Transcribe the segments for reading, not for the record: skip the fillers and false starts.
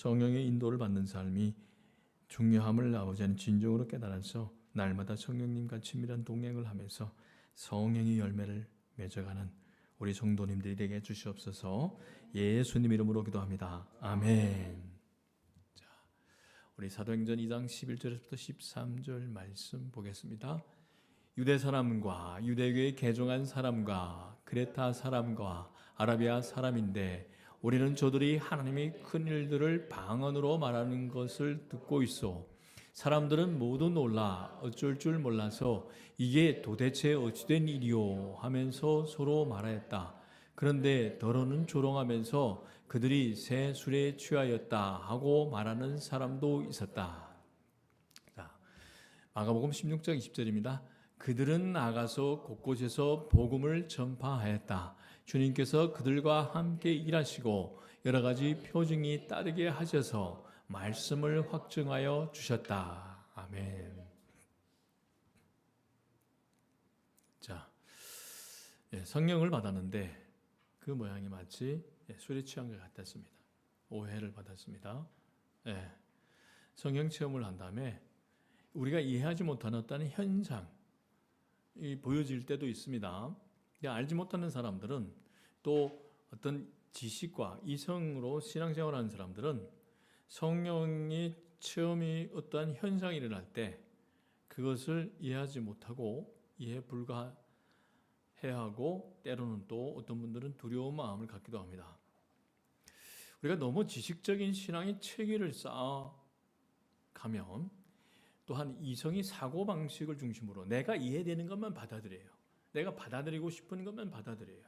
성령의 인도를 받는 삶이 중요함을 아버지는 진정으로 깨달아서 날마다 성령님과 친밀한 동행을 하면서 성령의 열매를 맺어가는 우리 성도님들이 되게 해주시옵소서. 예수님 이름으로 기도합니다. 아멘. 자, 우리 사도행전 2장 11절부터 13절 말씀 보겠습니다. 유대 사람과 유대교에 개종한 사람과 크레타 사람과 아라비아 사람인데 우리는 저들이 하나님의 큰 일들을 방언으로 말하는 것을 듣고 있어 사람들은 모두 놀라 어쩔 줄 몰라서 이게 도대체 어찌된 일이요 하면서 서로 말하였다. 그런데 더러는 조롱하면서 그들이 새 술에 취하였다 하고 말하는 사람도 있었다. 자, 마가복음 16장 20절입니다. 그들은 나가서 곳곳에서 복음을 전파하였다. 주님께서 그들과 함께 일하시고 여러 가지 표징이 따르게 하셔서 말씀을 확증하여 주셨다. 아멘. 자, 성령을 받았는데 그 모양이 마치 술에 취한 것 같았습니다. 오해를 받았습니다. 성령 체험을 한 다음에 우리가 이해하지 못하는 어떤 현상이 보여질 때도 있습니다. 알지 못하는 사람들은 또 어떤 지식과 이성으로 신앙생활하는 사람들은 성령의 체험이 어떠한 현상이 일어날 때 그것을 이해하지 못하고 이해 불가해하고 때로는 또 어떤 분들은 두려운 마음을 갖기도 합니다. 우리가 너무 지식적인 신앙의 체계를 쌓아가면 또한 이성이 사고방식을 중심으로 내가 이해되는 것만 받아들여요. 내가 받아들이고 싶은 것만 받아들여요.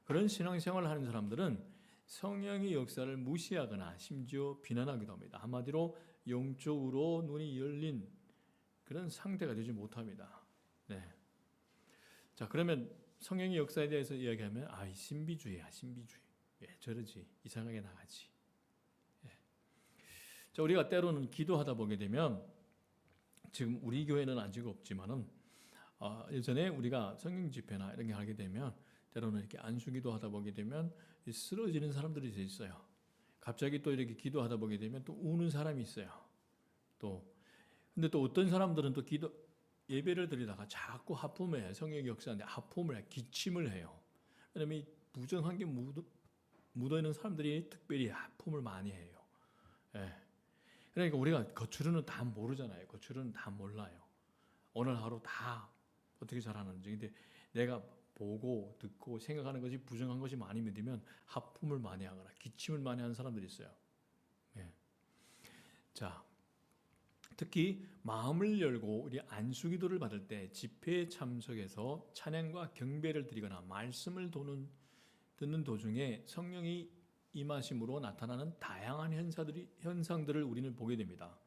그런 신앙생활을 하는 사람들은 성령의 역사를 무시하거나 심지어 비난하기도 합니다. 한마디로 영적으로 눈이 열린 그런 상태가 되지 못합니다. 자, 그러면 성령의 역사에 대해서 이야기하면 신비주의야, 신비주의. 저러지, 이상하게 나가지. 자, 우리가 때로는 기도하다 보게 되면 지금 우리 교회는 아직 없지만은 예전에 우리가 성경 집회나 이런 게 하게 되면 때로는 이렇게 안수기도 하다 보게 되면 쓰러지는 사람들이 있어요. 갑자기 또 이렇게 기도하다 보게 되면 또 우는 사람이 있어요. 근데 또 어떤 사람들은 또 예배를 드리다가 자꾸 하품을 해요. 성령의 역사인데 하품을 해요. 기침을 해요. 왜냐면 이 부정한 게 묻어있는 사람들이 특별히 하품을 많이 해요. 그러니까 우리가 겉으로는 다 모르잖아요. 겉으로는 다 몰라요. 오늘 하루 다 어떻게 잘하는지. 근데 내가 보고 듣고 생각하는 것이 부정한 것이 많이 믿으면 하품을 많이 하거나 기침을 많이 하는 사람들이 있어요. 자, 특히 마음을 열고 우리 안수기도를 받을 때 집회에 참석해서 찬양과 경배를 드리거나 말씀을 듣는 도중에 성령이 임하심으로 나타나는 다양한 현상들을 우리는 보게 됩니다.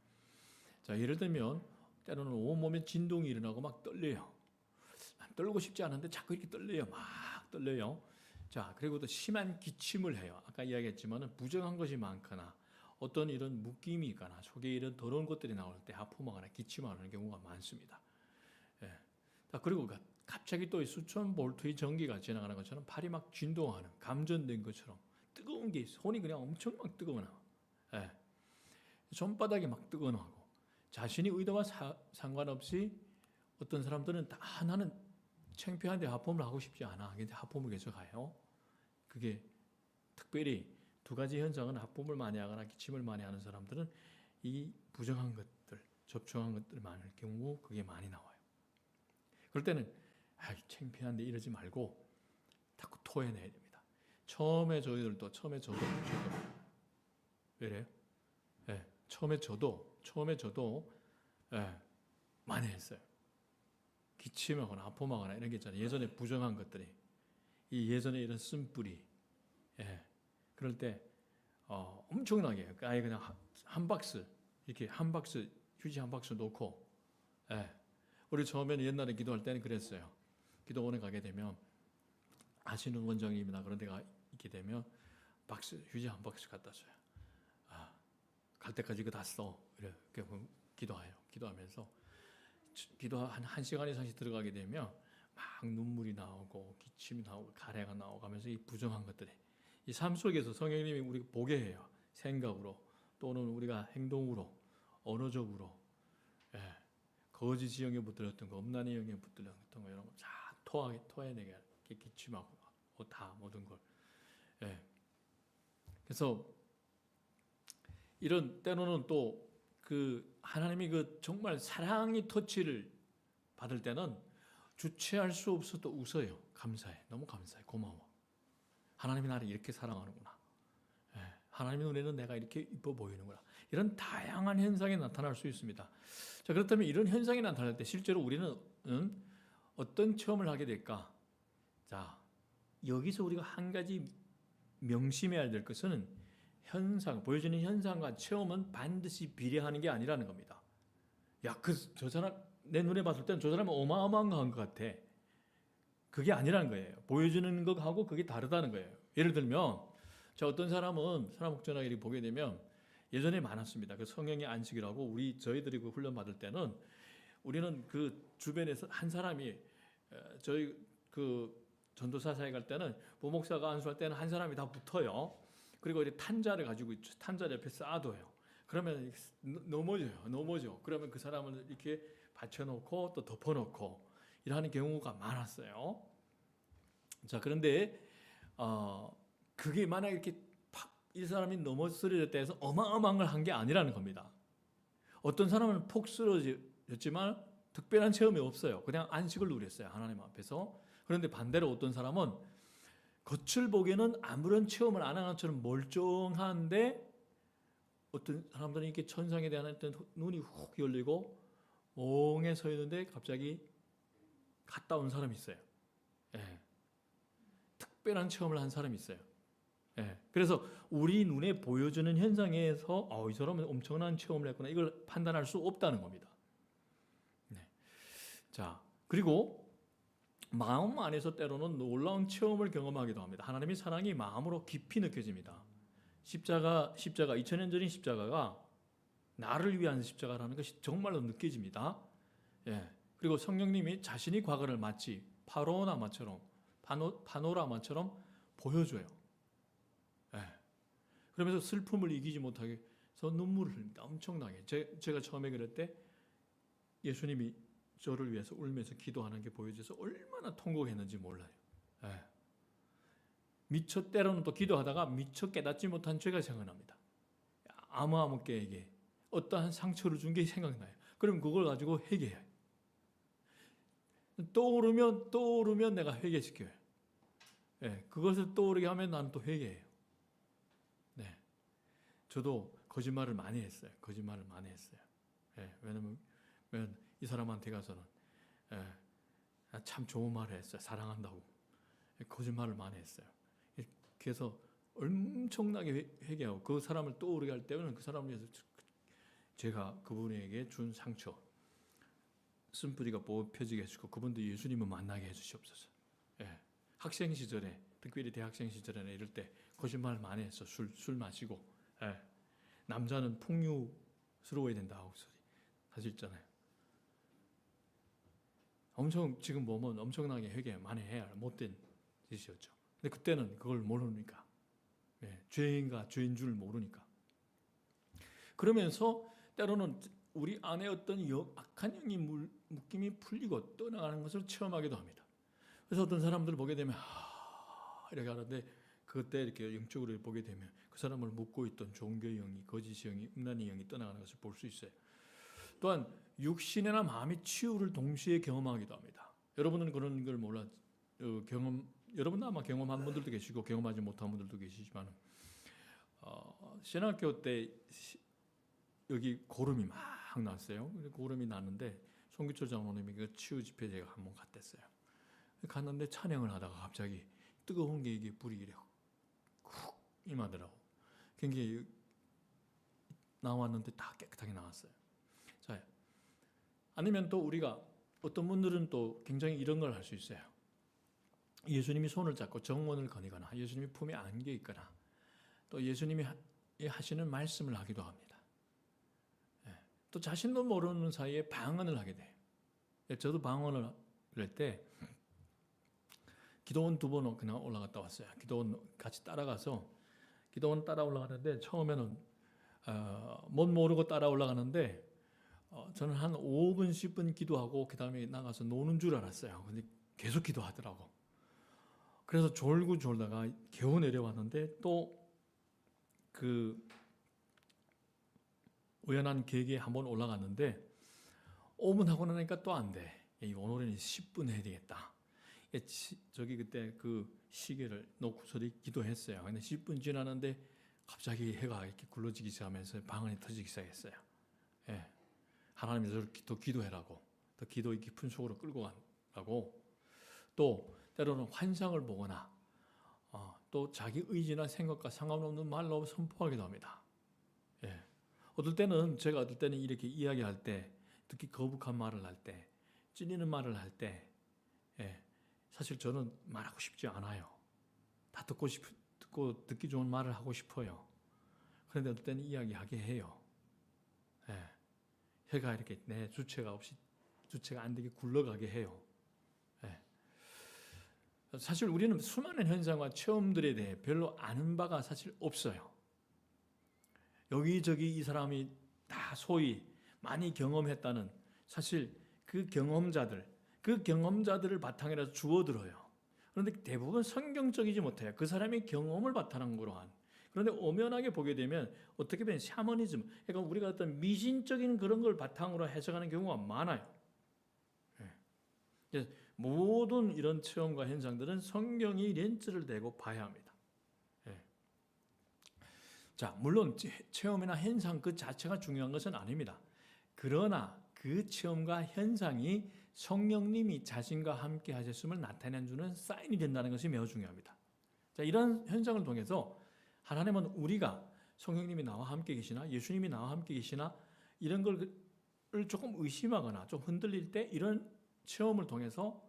자, 예를 들면 때로는 온몸에 진동이 일어나고 막 떨려요. 떨고 싶지 않은데 자꾸 이렇게 떨려요. 막 떨려요. 자, 그리고 또 심한 기침을 해요. 아까 이야기했지만 부정한 것이 많거나 어떤 이런 묶임이 있거나 속에 이런 더러운 것들이 나올 때 하품하거나 기침하는 경우가 많습니다. 자, 그리고 갑자기 또 수천 볼트의 전기가 지나가는 것처럼 팔이 막 진동하는 감전된 것처럼 뜨거운 게 있어. 손이 그냥 엄청 막 뜨거워나. 손바닥이 막 뜨거워나고 자신이 의도와 상관없이 어떤 사람들은 나는 창피한데 하품을 하고 싶지 않아. 근데 하품을 계속 해요. 그게 특별히 두 가지 현상은 하품을 많이 하거나 기침을 많이 하는 사람들은 이 부정한 것들, 접촉한 것들 많을 경우 그게 많이 나와요. 그럴 때는 창피한데 이러지 말고 자꾸 토해내야 됩니다. 처음에 저도 왜래요? 처음에 저도 많이 했어요. 기침하거나 하품하거나 이런 게 있잖아요. 예전에 부정한 것들이 예전에 이런 쓴뿌리 그럴 때 엄청나게 아예 그냥 한 박스 이렇게 휴지 한 박스 놓고 우리 처음에는 옛날에 기도할 때는 그랬어요. 기도원에 가게 되면 아시는 원장님이나 그런 데가 있게 되면 휴지 한 박스 갖다 줘요. 갈 때까지 이거 다 써. 이렇게 기도해요. 기도하면서 기도 한 시간 이상씩 들어가게 되면 막 눈물이 나오고 기침이 나오고 가래가 나오고 하면서 이 부정한 것들이 이 삶 속에서 성령님이 우리 보게 해요. 생각으로 또는 우리가 행동으로, 언어적으로, 예, 거짓 영에 붙들렸던 거, 음란의 영에 붙들렸던 거 이런 거 다 토해내게 기침하고 다 모든 걸. 예. 그래서 이런 때로는 또 그 하나님이 그 정말 사랑의 터치를 받을 때는 주체할 수 없어도 웃어요. 감사해. 너무 감사해. 고마워. 하나님이 나를 이렇게 사랑하는구나. 예. 하나님의 눈에는 내가 이렇게 이뻐 보이는구나. 이런 다양한 현상이 나타날 수 있습니다. 자, 그렇다면 이런 현상이 나타날 때 실제로 우리는 어떤 체험을 하게 될까? 자, 여기서 우리가 한 가지 명심해야 될 것은 보여지는 현상과 체험은 반드시 비례하는 게 아니라는 겁니다. 야, 저 사람, 내 눈에 봤을 때는 저 사람은 어마어마한 것 같아. 그게 아니라는 거예요. 보여지는 것하고 그게 다르다는 거예요. 예를 들면, 어떤 사람은 산업목전학을 보게 되면 예전에 많았습니다. 그 성령의 안식이라고 저희들이 그 훈련 받을 때는 우리는 그 주변에서 한 사람이 저희 그 전도사 사에 갈 때는 부목사가 안수할 때는 한 사람이 다 붙어요. 그리고 이제 탄자를 가지고 탄자 옆에 쌓아둬요. 그러면 넘어져. 그러면 그 사람을 이렇게 받쳐놓고 또 덮어놓고 이러는 경우가 많았어요. 자, 그런데 그게 만약 이렇게 이 사람이 넘어쓰러졌다 해서 어마어마한 걸 한 게 아니라는 겁니다. 어떤 사람은 폭 쓰러졌지만 특별한 체험이 없어요. 그냥 안식을 누렸어요. 하나님 앞에서. 그런데 반대로 어떤 사람은 겉을 보기에는 아무런 체험을 안 한 것처럼 멀쩡한데 어떤 사람들은 이렇게 천상에 대한 어떤 눈이 훅 열리고 멍해 서 있는데 갑자기 갔다 온 사람이 있어요. 예. 특별한 체험을 한 사람이 있어요. 예. 그래서 우리 눈에 보여주는 현상에서 이 사람은 엄청난 체험을 했구나 이걸 판단할 수 없다는 겁니다. 네. 자, 그리고 마음 안에서 때로는 놀라운 체험을 경험하기도 합니다. 하나님의 사랑이 마음으로 깊이 느껴집니다. 십자가 2000년 전인 십자가가 나를 위한 십자가라는 것이 정말로 느껴집니다. 예. 그리고 성령님이 자신이 과거를 마치 파노라마처럼 보여줘요. 예. 그러면서 슬픔을 이기지 못하게 해서 눈물을 흘립니다. 엄청나게. 제가 처음에 그럴 때 예수님이 저를 위해서 울면서 기도하는 게 보여져서 얼마나 통곡했는지 몰라요. 예. 미처 때로는 또 기도하다가 미처 깨닫지 못한 죄가 생각납니다. 아무에게 어떠한 상처를 준 게 생각나요. 그럼 그걸 가지고 회개해요. 떠오르면 내가 회개시켜요. 예. 그것을 떠오르게 하면 나는 또 회개해요. 네. 저도 거짓말을 많이 했어요. 예. 왜냐면 이 사람한테 가서는 참 좋은 말을 했어요. 사랑한다고. 거짓말을 많이 했어요. 그래서 엄청나게 회개하고 그 사람을 떠오르게 할 때는 그 사람을 위해서 제가 그분에게 준 상처 쓴뿌리가 뽑혀지게 해주고 그분도 예수님을 만나게 해주시옵소서. 예. 학생 시절에 특별히 대학생 시절에나 이럴 때 거짓말 많이 했어. 술 마시고. 예. 남자는 풍요스러워야 된다 하고 사실 있잖아요. 지금 보면 엄청나게 회개 많이 해야 할 못된 짓이었죠. 근데 그때는 그걸 모르니까. 예, 죄인과 죄인 줄 모르니까. 그러면서 때로는 우리 안에 어떤 악한 영이 묶임이 풀리고 떠나가는 것을 체험하기도 합니다. 그래서 어떤 사람들을 보게 되면 이렇게 하는데 그때 이렇게 영적으로 보게 되면 그 사람을 묶고 있던 종교의 영이, 거짓의 영이, 음란의 영이 떠나가는 것을 볼 수 있어요. 또한 육신이나 마음의 치유를 동시에 경험하기도 합니다. 여러분은 그런 걸 몰라 여러분도 아마 경험한 분들도 계시고 경험하지 못한 분들도 계시지만 신학교 때 여기 고름이 막 났어요. 고름이 났는데 송기철 장로님이 그 치유 집회 제가 한번 갔댔어요. 갔는데 찬양을 하다가 갑자기 뜨거운 게 이게 불이 이래 훅 임하더라고. 굉장히 나왔는데 다 깨끗하게 나왔어요. 자, 아니면 또 우리가 어떤 분들은 또 굉장히 이런 걸 할 수 있어요. 예수님이 손을 잡고 정원을 거니거나 예수님이 품에 안겨 있거나 또 예수님이 하시는 말씀을 하기도 합니다. 또 자신도 모르는 사이에 방언을 하게 돼요. 저도 방언을 할 때 기도원 2번 그냥 올라갔다 왔어요. 기도원 같이 따라가서 기도원 따라 올라가는데 처음에는 못 모르고 따라 올라가는데 저는 한 5분 10분 기도하고 그 다음에 나가서 노는 줄 알았어요. 근데 계속 기도하더라고. 그래서 졸고 졸다가 겨우 내려왔는데 또 그 우연한 계기에 한번 올라갔는데 5분 하고 나니까 또 안 돼. 오늘은 10분 해야 되겠다. 저기 그때 그 시계를 놓고서 기도했어요. 근데 10분 지나는데 갑자기 해가 이렇게 굴러지기 시작하면서 방언이 터지기 시작했어요. 예. 하나님이 저를 더 기도해라고, 더 기도의 깊은 속으로 끌고 가라고. 또 때로는 환상을 보거나 또 자기 의지나 생각과 상관없는 말로 선포하기도 합니다. 예. 어떨 때는 이렇게 이야기할 때, 특히 거북한 말을 할 때, 찔리는 말을 할 때, 사실 저는 말하고 싶지 않아요. 다 듣고 듣기 좋은 말을 하고 싶어요. 그런데 어떨 때는 이야기하게 해요. 해가 이렇게 내 주체가 안 되게 굴러가게 해요. 사실 우리는 수많은 현상과 체험들에 대해 별로 아는 바가 사실 없어요. 여기저기 이 사람이 다 소위 많이 경험했다는, 사실 그 경험자들을 바탕이라서 주워들어요. 그런데 대부분 성경적이지 못해요. 그 사람의 경험을 바탕으로 한. 그런데 엄연하게 보게 되면 어떻게 보면 샤머니즘, 그러니까 우리가 어떤 미신적인 그런 걸 바탕으로 해석하는 경우가 많아요. 모든 이런 체험과 현상들은 성경이 렌즈를 대고 봐야 합니다. 자, 물론 체험이나 현상 그 자체가 중요한 것은 아닙니다. 그러나 그 체험과 현상이 성령님이 자신과 함께 하셨음을 나타내주는 사인이 된다는 것이 매우 중요합니다. 자, 이런 현상을 통해서 하나님은 우리가 성령님이 나와 함께 계시나, 예수님이 나와 함께 계시나, 이런 걸 조금 의심하거나 좀 흔들릴 때 이런 체험을 통해서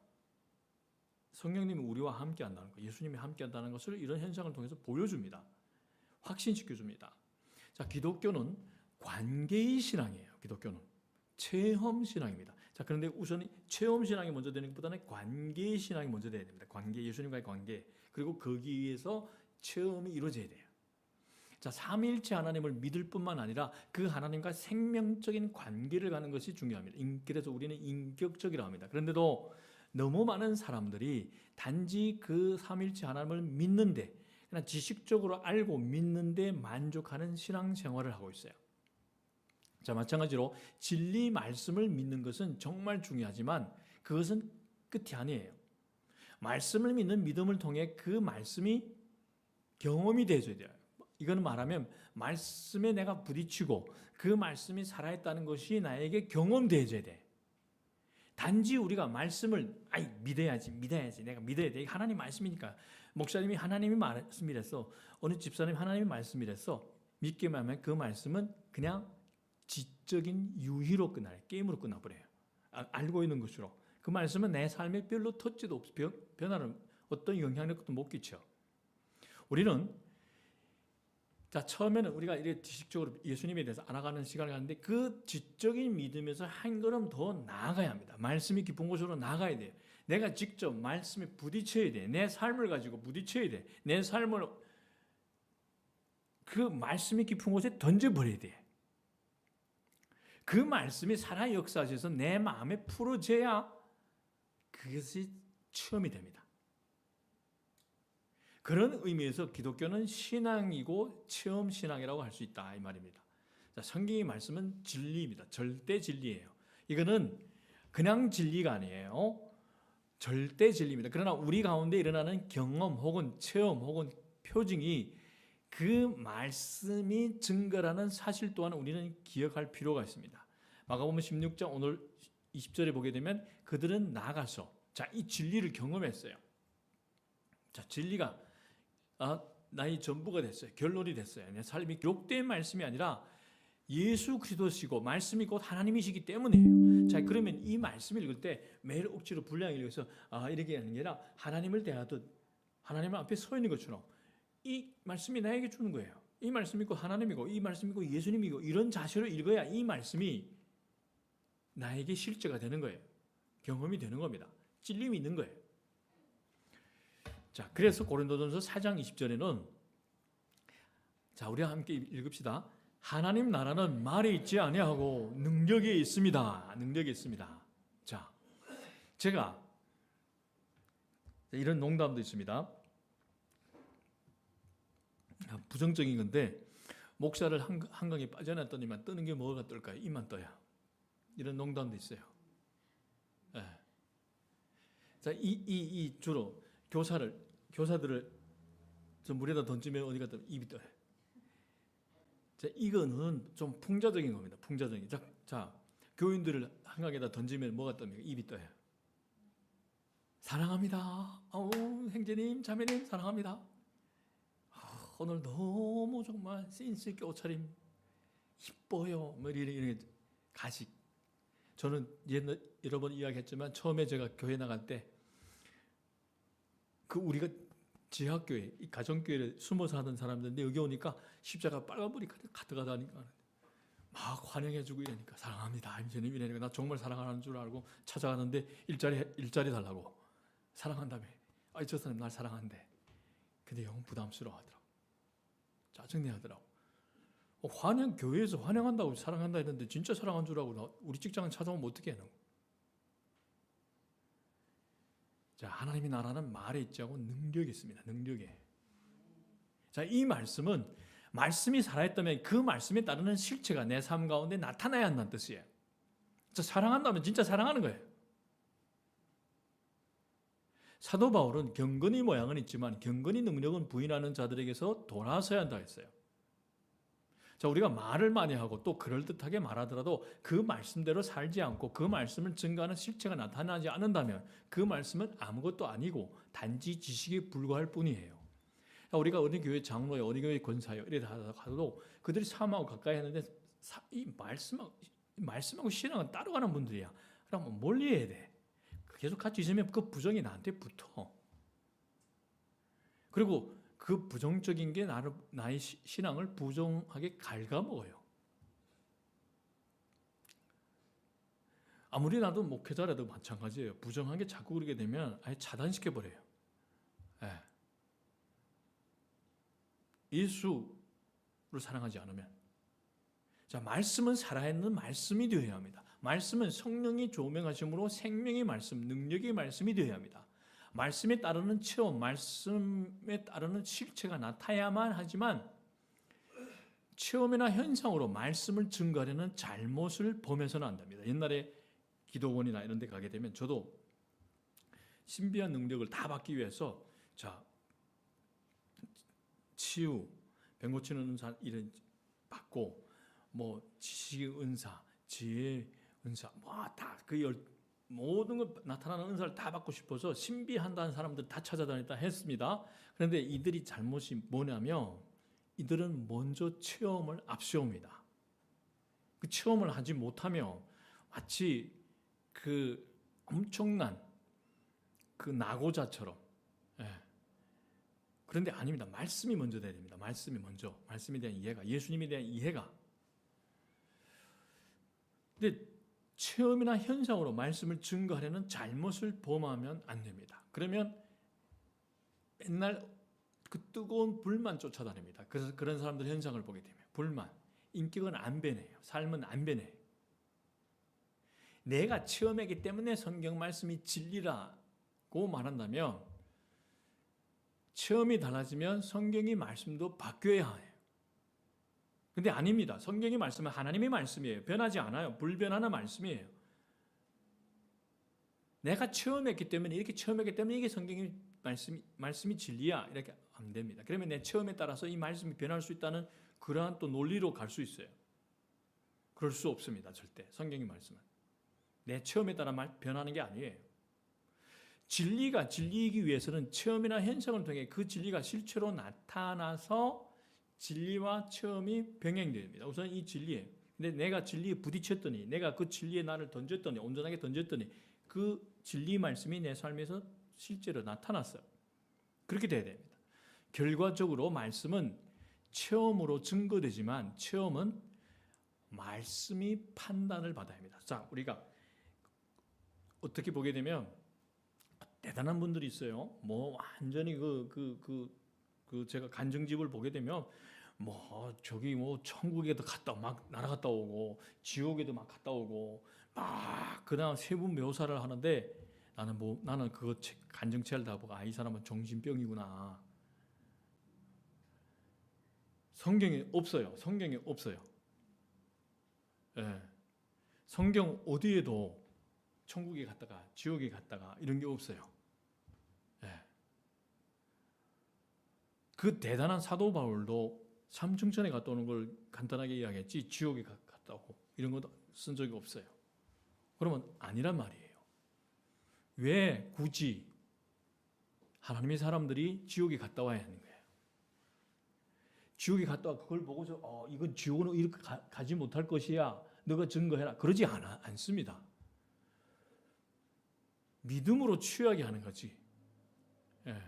성령님이 우리와 함께 한다는 것, 예수님이 함께 한다는 것을 이런 현상을 통해서 보여줍니다. 확신시켜줍니다. 자, 기독교는 관계의 신앙이에요. 기독교는 체험 신앙입니다. 자, 그런데 우선 체험 신앙이 먼저 되는 것보다는 관계의 신앙이 먼저 돼야 됩니다. 관계, 예수님과의 관계, 그리고 거기에서 체험이 이루어져야 돼요. 자, 삼위일체 하나님을 믿을 뿐만 아니라 그 하나님과 생명적인 관계를 가는 것이 중요합니다. 그래서 우리는 인격적이라고 합니다. 그런데도 너무 많은 사람들이 단지 그 삼위일체 하나님을 믿는데, 그냥 지식적으로 알고 믿는데 만족하는 신앙생활을 하고 있어요. 자, 마찬가지로 진리 말씀을 믿는 것은 정말 중요하지만 그것은 끝이 아니에요. 말씀을 믿는 믿음을 통해 그 말씀이 경험이 되어야 돼요. 이거는 말하면 말씀에 내가 부딪히고 그 말씀이 살아있다는 것이 나에게 경험되어야 돼. 단지 우리가 말씀을 믿어야지 내가 믿어야 돼, 하나님 말씀이니까, 목사님이 하나님이 말씀이랬어, 어느 집사님이 하나님이 말씀이랬어, 믿기만 하면 그 말씀은 그냥 지적인 유희로 끝나요. 게임으로 끝나버려요. 알고 있는 것으로. 그 말씀은 내 삶에 별로 터치도 없어, 변화를, 어떤 영향력도 못 끼쳐. 우리는 처음에는 우리가 이렇게 지식적으로 예수님에 대해서 알아가는 시간을 갖는데 그 지적인 믿음에서 한 걸음 더 나아가야 합니다. 말씀이 깊은 곳으로 나아가야 돼요. 내가 직접 말씀에 부딪혀야 돼. 내 삶을 가지고 부딪혀야 돼. 내 삶을 그 말씀이 깊은 곳에 던져버려야 돼. 그 말씀이 살아 역사하셔서 내 마음에 풀어져야 그것이 체험이 됩니다. 그런 의미에서 기독교는 신앙이고 체험 신앙이라고 할 수 있다, 이 말입니다. 자, 성경의 말씀은 진리입니다. 절대 진리예요. 이거는 그냥 진리가 아니에요. 절대 진리입니다. 그러나 우리 가운데 일어나는 경험 혹은 체험 혹은 표징이 그 말씀이 증거라는 사실 또한 우리는 기억할 필요가 있습니다. 마가복음 16장 오늘 20절에 보게 되면 그들은 나가서, 자, 이 진리를 경험했어요. 자, 진리가 나의 전부가 됐어요. 결론이 됐어요. 내 삶이 기록된 말씀이 아니라 예수 그리스도시고 말씀이 곧 하나님이시기 때문이에요. 자, 그러면 이 말씀을 읽을 때 매일 억지로 분량을 읽어서 이렇게 하는 게 아니라 하나님을 대하듯 하나님 앞에 서 있는 것처럼 이 말씀이 나에게 주는 거예요. 이 말씀이 곧 하나님이고 이 말씀이 곧 예수님이고, 이런 자세로 읽어야 이 말씀이 나에게 실제가 되는 거예요. 경험이 되는 겁니다. 찔림이 있는 거예요. 자, 그래서 고린도전서 4장 20절에는, 자, 우리가 함께 읽읍시다. 하나님 나라는 말이 있지 아니하고 능력이 있습니다. 능력이 있습니다. 자, 제가 이런 농담도 있습니다. 부정적인 건데, 목사를 한강에 빠져놨더니만 뜨는 게 뭐가 뜰까요? 입만 떠야. 이런 농담도 있어요. 네. 자, 이 주로 교사들을 저 물에다 던지면 어디가 떠요? 입이 떠요. 자, 이거는 좀 풍자적인 겁니다. 풍자적인. 자, 교인들을 한강에다 던지면 뭐가 뜹니까? 입이 떠요. 사랑합니다. 형제님, 자매님, 사랑합니다. 오늘 너무 정말 센스 있게 옷차림 이뻐요. 뭐 이런 가식. 저는 여러 번 이야기했지만 처음에 제가 교회 나갈 때 우리가 지하교회, 가정교회를 숨어서 하던 사람들인데 여기 오니까 십자가 빨간불이 가득하다니까 막 환영해주고 이러니까 사랑합니다. 임재님 이러니까 나 정말 사랑하는 줄 알고 찾아가는데 일자리 달라고 사랑한다며. 저 사람 날 사랑한대. 근데 영 부담스러워하더라고. 짜증내하더라고. 교회에서 환영한다고 사랑한다 했는데 진짜 사랑한 줄 알고 우리 직장을 찾아오면 어떻게 해요? 자, 하나님의 나라는 말에 있지 않고 능력이 있습니다. 능력에. 자, 이 말씀이 살아있다면 그 말씀에 따르는 실체가 내 삶 가운데 나타나야 한다는 뜻이에요. 자, 사랑한다면 진짜 사랑하는 거예요. 사도 바울은 경건의 모양은 있지만 경건의 능력은 부인하는 자들에게서 돌아서야 한다 했어요. 자, 우리가 말을 많이 하고 또 그럴듯하게 말하더라도 그 말씀대로 살지 않고 그 말씀을 증거하는 실체가 나타나지 않는다면 그 말씀은 아무것도 아니고 단지 지식에 불과할 뿐이에요. 우리가 어느 교회 장로요, 어느 교회 권사요 이래 하다가도 그들이 삶하고 가까이 하는데 이 말씀하고 신앙은 따로 가는 분들이야. 그럼 멀리 해야 돼. 계속 같이 있으면 그 부정이 나한테 붙어. 그리고 그 부정적인 게 나의 신앙을 부정하게 갉아먹어요. 아무리 나도 목회자라도 마찬가지예요. 부정한 게 자꾸 그러게 되면 아예 차단시켜버려요. 네. 예수를 사랑하지 않으면. 자, 말씀은 살아있는 말씀이 되어야 합니다. 말씀은 성령이 조명하심으로 생명의 말씀, 능력의 말씀이 되어야 합니다. 말씀에 따르는 체험, 말씀에 따르는 실체가 나타나야만 하지만 체험이나 현상으로 말씀을 증거하려는 잘못을 범해서는 안 됩니다. 옛날에 기도원이나 이런 데 가게 되면 저도 신비한 능력을 다 받기 위해서 자, 치유, 병 고치는 은사 이런 받고 뭐 지식의 은사, 지혜의 은사 다 모든 것 나타나는 은사를 다 받고 싶어서 신비한다는 사람들 다 찾아다녔다 했습니다. 그런데 이들이 잘못이 뭐냐면 이들은 먼저 체험을 앞세웁니다. 그 체험을 하지 못하면 마치 그 엄청난 그 낙오자처럼. 그런데 아닙니다. 말씀이 먼저 돼야 됩니다. 말씀이 먼저. 말씀에 대한 이해가, 예수님에 대한 이해가. 근데 체험이나 현상으로 말씀을 증거하려는 잘못을 범하면 안 됩니다. 그러면 맨날 그 뜨거운 불만 쫓아다닙니다. 그래서 그런 사람들 현상을 보게 되면 불만, 인격은 안 변해요. 삶은 안 변해요. 내가 체험했기 때문에 성경 말씀이 진리라고 말한다면 체험이 달라지면 성경의 말씀도 바뀌어야 해요. 근데 아닙니다. 성경의 말씀은 하나님의 말씀이에요. 변하지 않아요. 불변하는 말씀이에요. 내가 체험했기 때문에 이렇게 체험했기 때문에 이게 성경의 말씀이 진리야. 이렇게 안 됩니다. 그러면 내 체험에 따라서 이 말씀이 변할 수 있다는 그러한 또 논리로 갈 수 있어요. 그럴 수 없습니다. 절대. 성경의 말씀은. 내 체험에 따라 변하는 게 아니에요. 진리가 진리이기 위해서는 체험이나 현상을 통해 그 진리가 실체로 나타나서 진리와 체험이 병행됩니다. 우선 이 진리에. 근데 내가 진리에 부딪혔더니, 내가 그 진리에 나를 던졌더니, 온전하게 던졌더니 그 진리 말씀이 내 삶에서 실제로 나타났어요. 그렇게 돼야 됩니다. 결과적으로 말씀은 체험으로 증거되지만 체험은 말씀이 판단을 받아야 합니다. 자, 우리가 어떻게 보게 되면 대단한 분들이 있어요. 뭐 완전히 제가 간증집을 보게 되면 뭐 저기 뭐 천국에도 갔다 막 날아갔다 오고 지옥에도 막 갔다 오고 막 그다음 세부 묘사를 하는데 나는 그거 간증체를 다 보고 이 사람은 정신병이구나. 성경에 없어요. 성경에 없어요. 예. 성경 어디에도 천국에 갔다가 지옥에 갔다가 이런 게 없어요. 예. 그 대단한 사도 바울도 삼층천에 갔다 오는 걸 간단하게 이야기했지 지옥에 갔다 오고 이런 것도 쓴 적이 없어요. 그러면 아니란 말이에요. 왜 굳이 하나님의 사람들이 지옥에 갔다 와야 하는 거예요? 지옥에 갔다 와 그걸 보고서 이건 지옥은 이렇게 가지 못할 것이야. 너가 증거해라. 그러지 않습니다. 믿음으로 취하게 하는 거지. 예.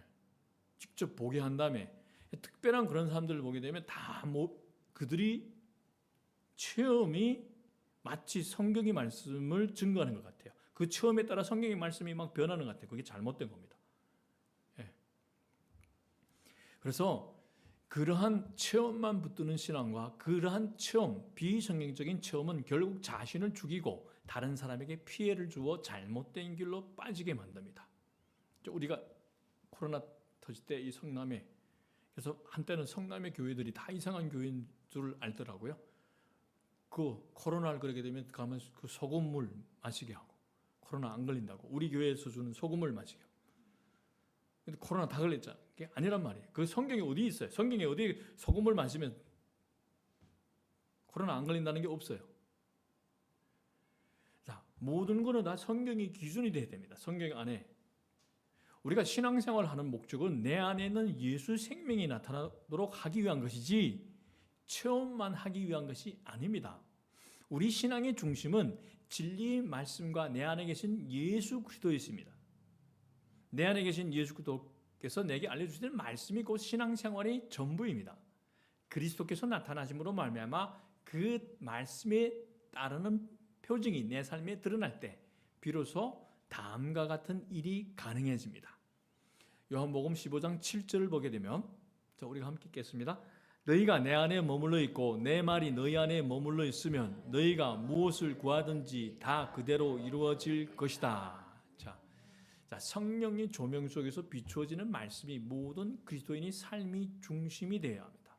직접 보게 한 다음에 특별한 그런 사람들을 보게 되면 다 그들이 체험이 마치 성경의 말씀을 증거하는 것 같아요. 그 체험에 따라 성경의 말씀이 막 변하는 것 같아요. 그게 잘못된 겁니다. 예. 그래서 그러한 체험만 붙드는 신앙과 그러한 체험, 비성경적인 체험은 결국 자신을 죽이고 다른 사람에게 피해를 주어 잘못된 길로 빠지게 만듭니다. 우리가 코로나 터질 때 이 성남에 그래서 한때는 성남의 교회들이 다 이상한 교회인 줄 알더라고요. 그 코로나를 그러게 되면 가면 그 소금물 마시게 하고 코로나 안 걸린다고 우리 교회에서 주는 소금물 마시게 하고. 근데 코로나 다 걸렸잖아. 그게 아니란 말이에요. 그 성경에 어디 있어요? 성경에 어디 소금물 마시면 코로나 안 걸린다는 게 없어요. 자, 모든 거는 다 성경이 기준이 돼야 됩니다. 성경 안에 우리가 신앙생활을 하는 목적은 내 안에는 예수 생명이 나타나도록 하기 위한 것이지 체험만 하기 위한 것이 아닙니다. 우리 신앙의 중심은 진리의 말씀과 내 안에 계신 예수 그리스도에 있습니다. 내 안에 계신 예수 그리스도께서 내게 알려주시는 말씀이 곧 신앙생활의 전부입니다. 그리스도께서 나타나심으로 말미암아 그 말씀에 따르는 표징이 내 삶에 드러날 때 비로소 다음과 같은 일이 가능해집니다. 요한복음 15장 7절을 보게 되면 자, 우리가 함께 읽겠습니다. 너희가 내 안에 머물러 있고 내 말이 너희 안에 머물러 있으면 너희가 무엇을 구하든지 다 그대로 이루어질 것이다. 자, 성령의 조명 속에서 비추어지는 말씀이 모든 그리스도인의 삶이 중심이 되어야 합니다.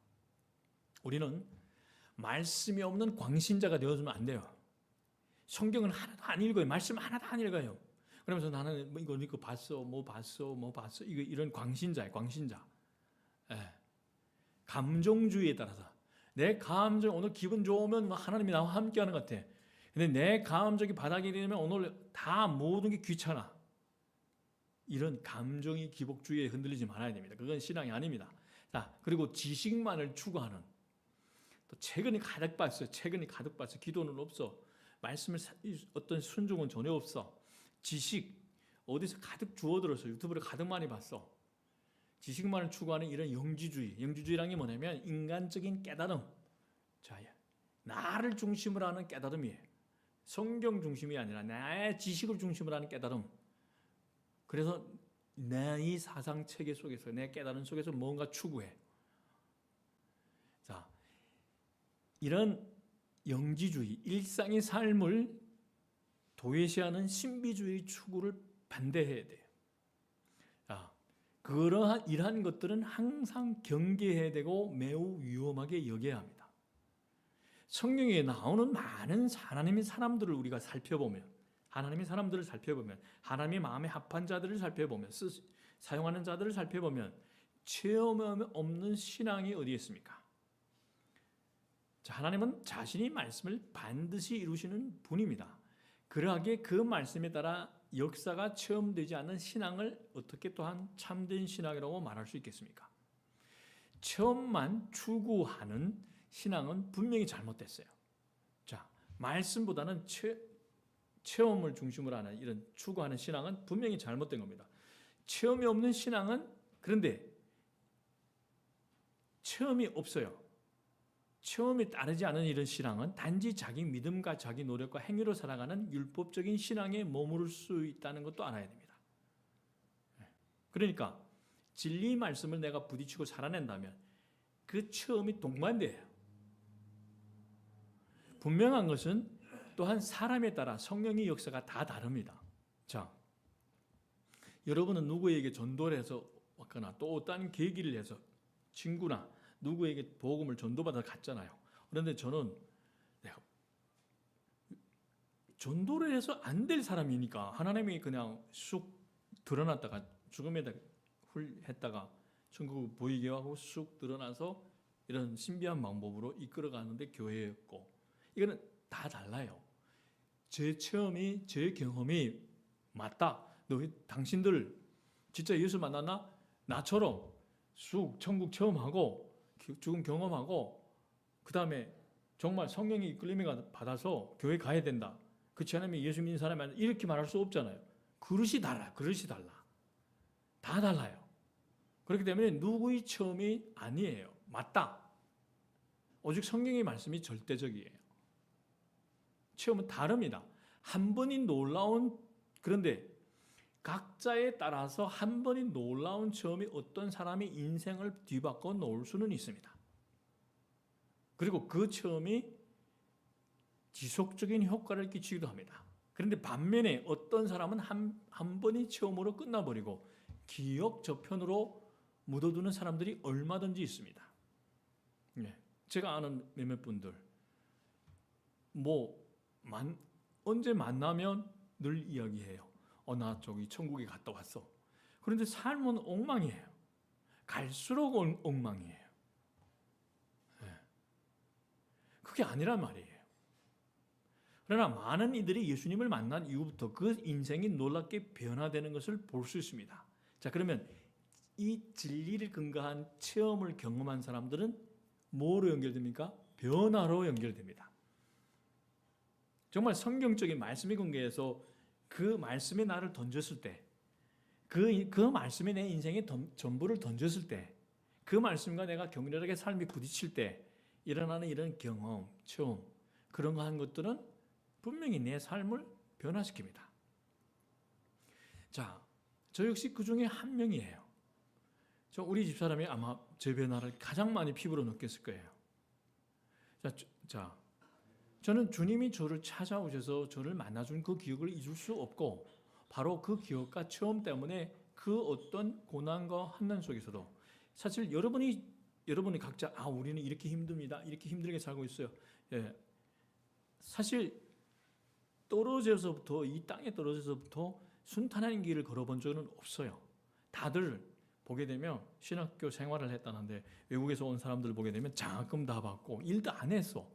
우리는 말씀이 없는 광신자가 되어서는 안 돼요. 성경을 하나도 안 읽어요. 말씀 하나도 안 읽어요. 그러면서 나는 이거 봤어, 뭐 봤어, 이런 광신자예요, 광신자. 예. 감정주의에 따라서 내 감정 오늘 기분 좋으면 하나님이 나와 함께하는 것 같아. 근데 내 감정이 바닥이 되면 오늘 다 모든 게 귀찮아. 이런 감정이 기복주의에 흔들리지 말아야 됩니다. 그건 신앙이 아닙니다. 자, 그리고 지식만을 추구하는 또 최근이 가득 봤어요. 기도는 없어. 말씀을 어떤 순종은 전혀 없어. 지식 어디서 가득 주워들어서 유튜브를 가득 많이 봤어. 지식만을 추구하는 이런 영지주의라는 게 뭐냐면 인간적인 깨달음. 자, 나를 중심으로 하는 깨달음이에요. 성경 중심이 아니라 나의 지식을 중심으로 하는 깨달음. 그래서 내 사상 체계 속에서 내 깨달음 속에서 뭔가 추구해. 자, 이런 영지주의, 일상의 삶을 도외시하는 신비주의 추구를 반대해야 돼요. 자, 그러한 이러한 것들은 항상 경계해야 되고 매우 위험하게 여겨야 합니다. 성경에 나오는 많은 하나님의 사람들을 우리가 살펴보면 하나님의 마음에 합한 자들을 살펴보면 사용하는 자들을 살펴보면 체험 없는 신앙이 어디에 있습니까? 자, 하나님은 자신이 말씀을 반드시 이루시는 분입니다. 그러하기에 그 말씀에 따라 역사가 체험되지 않는 신앙을 어떻게 또한 참된 신앙이라고 말할 수 있겠습니까? 체험만 추구하는 신앙은 분명히 잘못됐어요. 자, 말씀보다는 체험을 중심으로 하는 이런 추구하는 신앙은 분명히 잘못된 겁니다. 체험이 없는 신앙은 그런데 체험이 없어요. 체험이 따르지 않은 이런 신앙은 단지 자기 믿음과 자기 노력과 행위로 살아가는 율법적인 신앙에 머무를 수 있다는 것도 알아야 됩니다. 그러니까 진리 말씀을 내가 부딪히고 살아낸다면 그 체험이 동반돼요. 분명한 것은 또한 사람에 따라 성령의 역사가 다 다릅니다. 자, 여러분은 누구에게 전도를 해서 왔거나 또 다른 계기를 해서 친구나 누구에게 복음을 전도받아 갔잖아요. 그런데 저는 내가 전도를 해서 안 될 사람이니까 하나님이 그냥 쑥 드러났다가 죽음에다 했다가 천국 보이게 하고 쑥 드러나서 이런 신비한 방법으로 이끌어가는데 교회였고, 이거는 다 달라요. 제 체험이, 제 경험이 맞다. 당신들 진짜 예수 만났나? 나처럼 쑥 천국 체험하고 죽음 경험하고 그 다음에 정말 성령의 이끌림을 받아서 교회 가야 된다. 그렇지 않으면 예수 믿는 사람이 아니라 이렇게 말할 수 없잖아요. 그릇이 달라. 다 달라요. 그렇기 때문에 누구의 체험이 아니에요. 맞다. 오직 성경의 말씀이 절대적이에요. 체험은 다릅니다. 한 번이 놀라운, 그런데 각자에 따라서 한 번이 놀라운 체험이 어떤 사람의 인생을 뒤바꿔 놓을 수는 있습니다. 그리고 그 체험이 지속적인 효과를 끼치기도 합니다. 그런데 반면에 어떤 사람은 한 번의 체험으로 끝나버리고 기억 저편으로 묻어두는 사람들이 얼마든지 있습니다. 제가 아는 몇몇 분들 언제 만나면 늘 이야기해요. 나 저기 천국에 갔다 왔어. 그런데 삶은 엉망이에요. 갈수록 엉망이에요. 그게 아니란 말이에요. 그러나 많은 이들이 예수님을 만난 이후부터 그 인생이 놀랍게 변화되는 것을 볼 수 있습니다. 자, 그러면 이 진리를 근거한 체험을 경험한 사람들은 뭐로 연결됩니까? 변화로 연결됩니다. 정말 성경적인 말씀의 근거에서 그 말씀에 나를 던졌을 때, 그 말씀에 내 인생의 전부를 던졌을 때, 그 말씀과 내가 격렬하게 삶이 부딪힐 때 일어나는 이런 경험, 체험, 그런 거 한 것들은 분명히 내 삶을 변화시킵니다. 자, 저 역시 그 중에 한 명이에요. 우리 집사람이 아마 제 변화를 가장 많이 피부로 느꼈을 거예요. 자, 저는 주님이 저를 찾아오셔서 저를 만나준 그 기억을 잊을 수 없고, 바로 그 기억과 체험 때문에 그 어떤 고난과 환난 속에서도 사실 여러분이 각자 우리는 이렇게 힘듭니다. 이렇게 힘들게 살고 있어요. 사실 이 땅에 떨어져서부터 순탄한 길을 걸어본 적은 없어요. 다들 보게 되면 신학교 생활을 했다는데 외국에서 온 사람들 보게 되면 장학금 다 받고 일도 안 했어.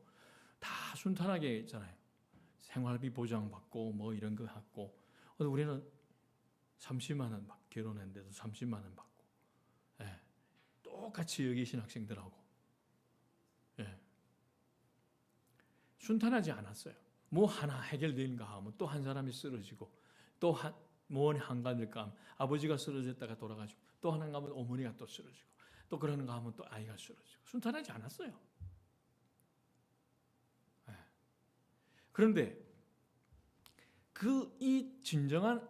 다 순탄하게 있잖아요. 생활비 보장받고 뭐 이런 거 받고. 우리는 30만 원 결혼했는데도 30만 원 받고. 똑같이 여기 신학생들하고. 순탄하지 않았어요. 뭐 하나 해결되는가 하면 또 한 사람이 쓰러지고, 또 뭐 한가될까 하면 아버지가 쓰러졌다가 돌아가시고, 또 하나가 하면 어머니가 또 쓰러지고, 또 그러는가 하면 또 아이가 쓰러지고. 순탄하지 않았어요. 그런데 이 진정한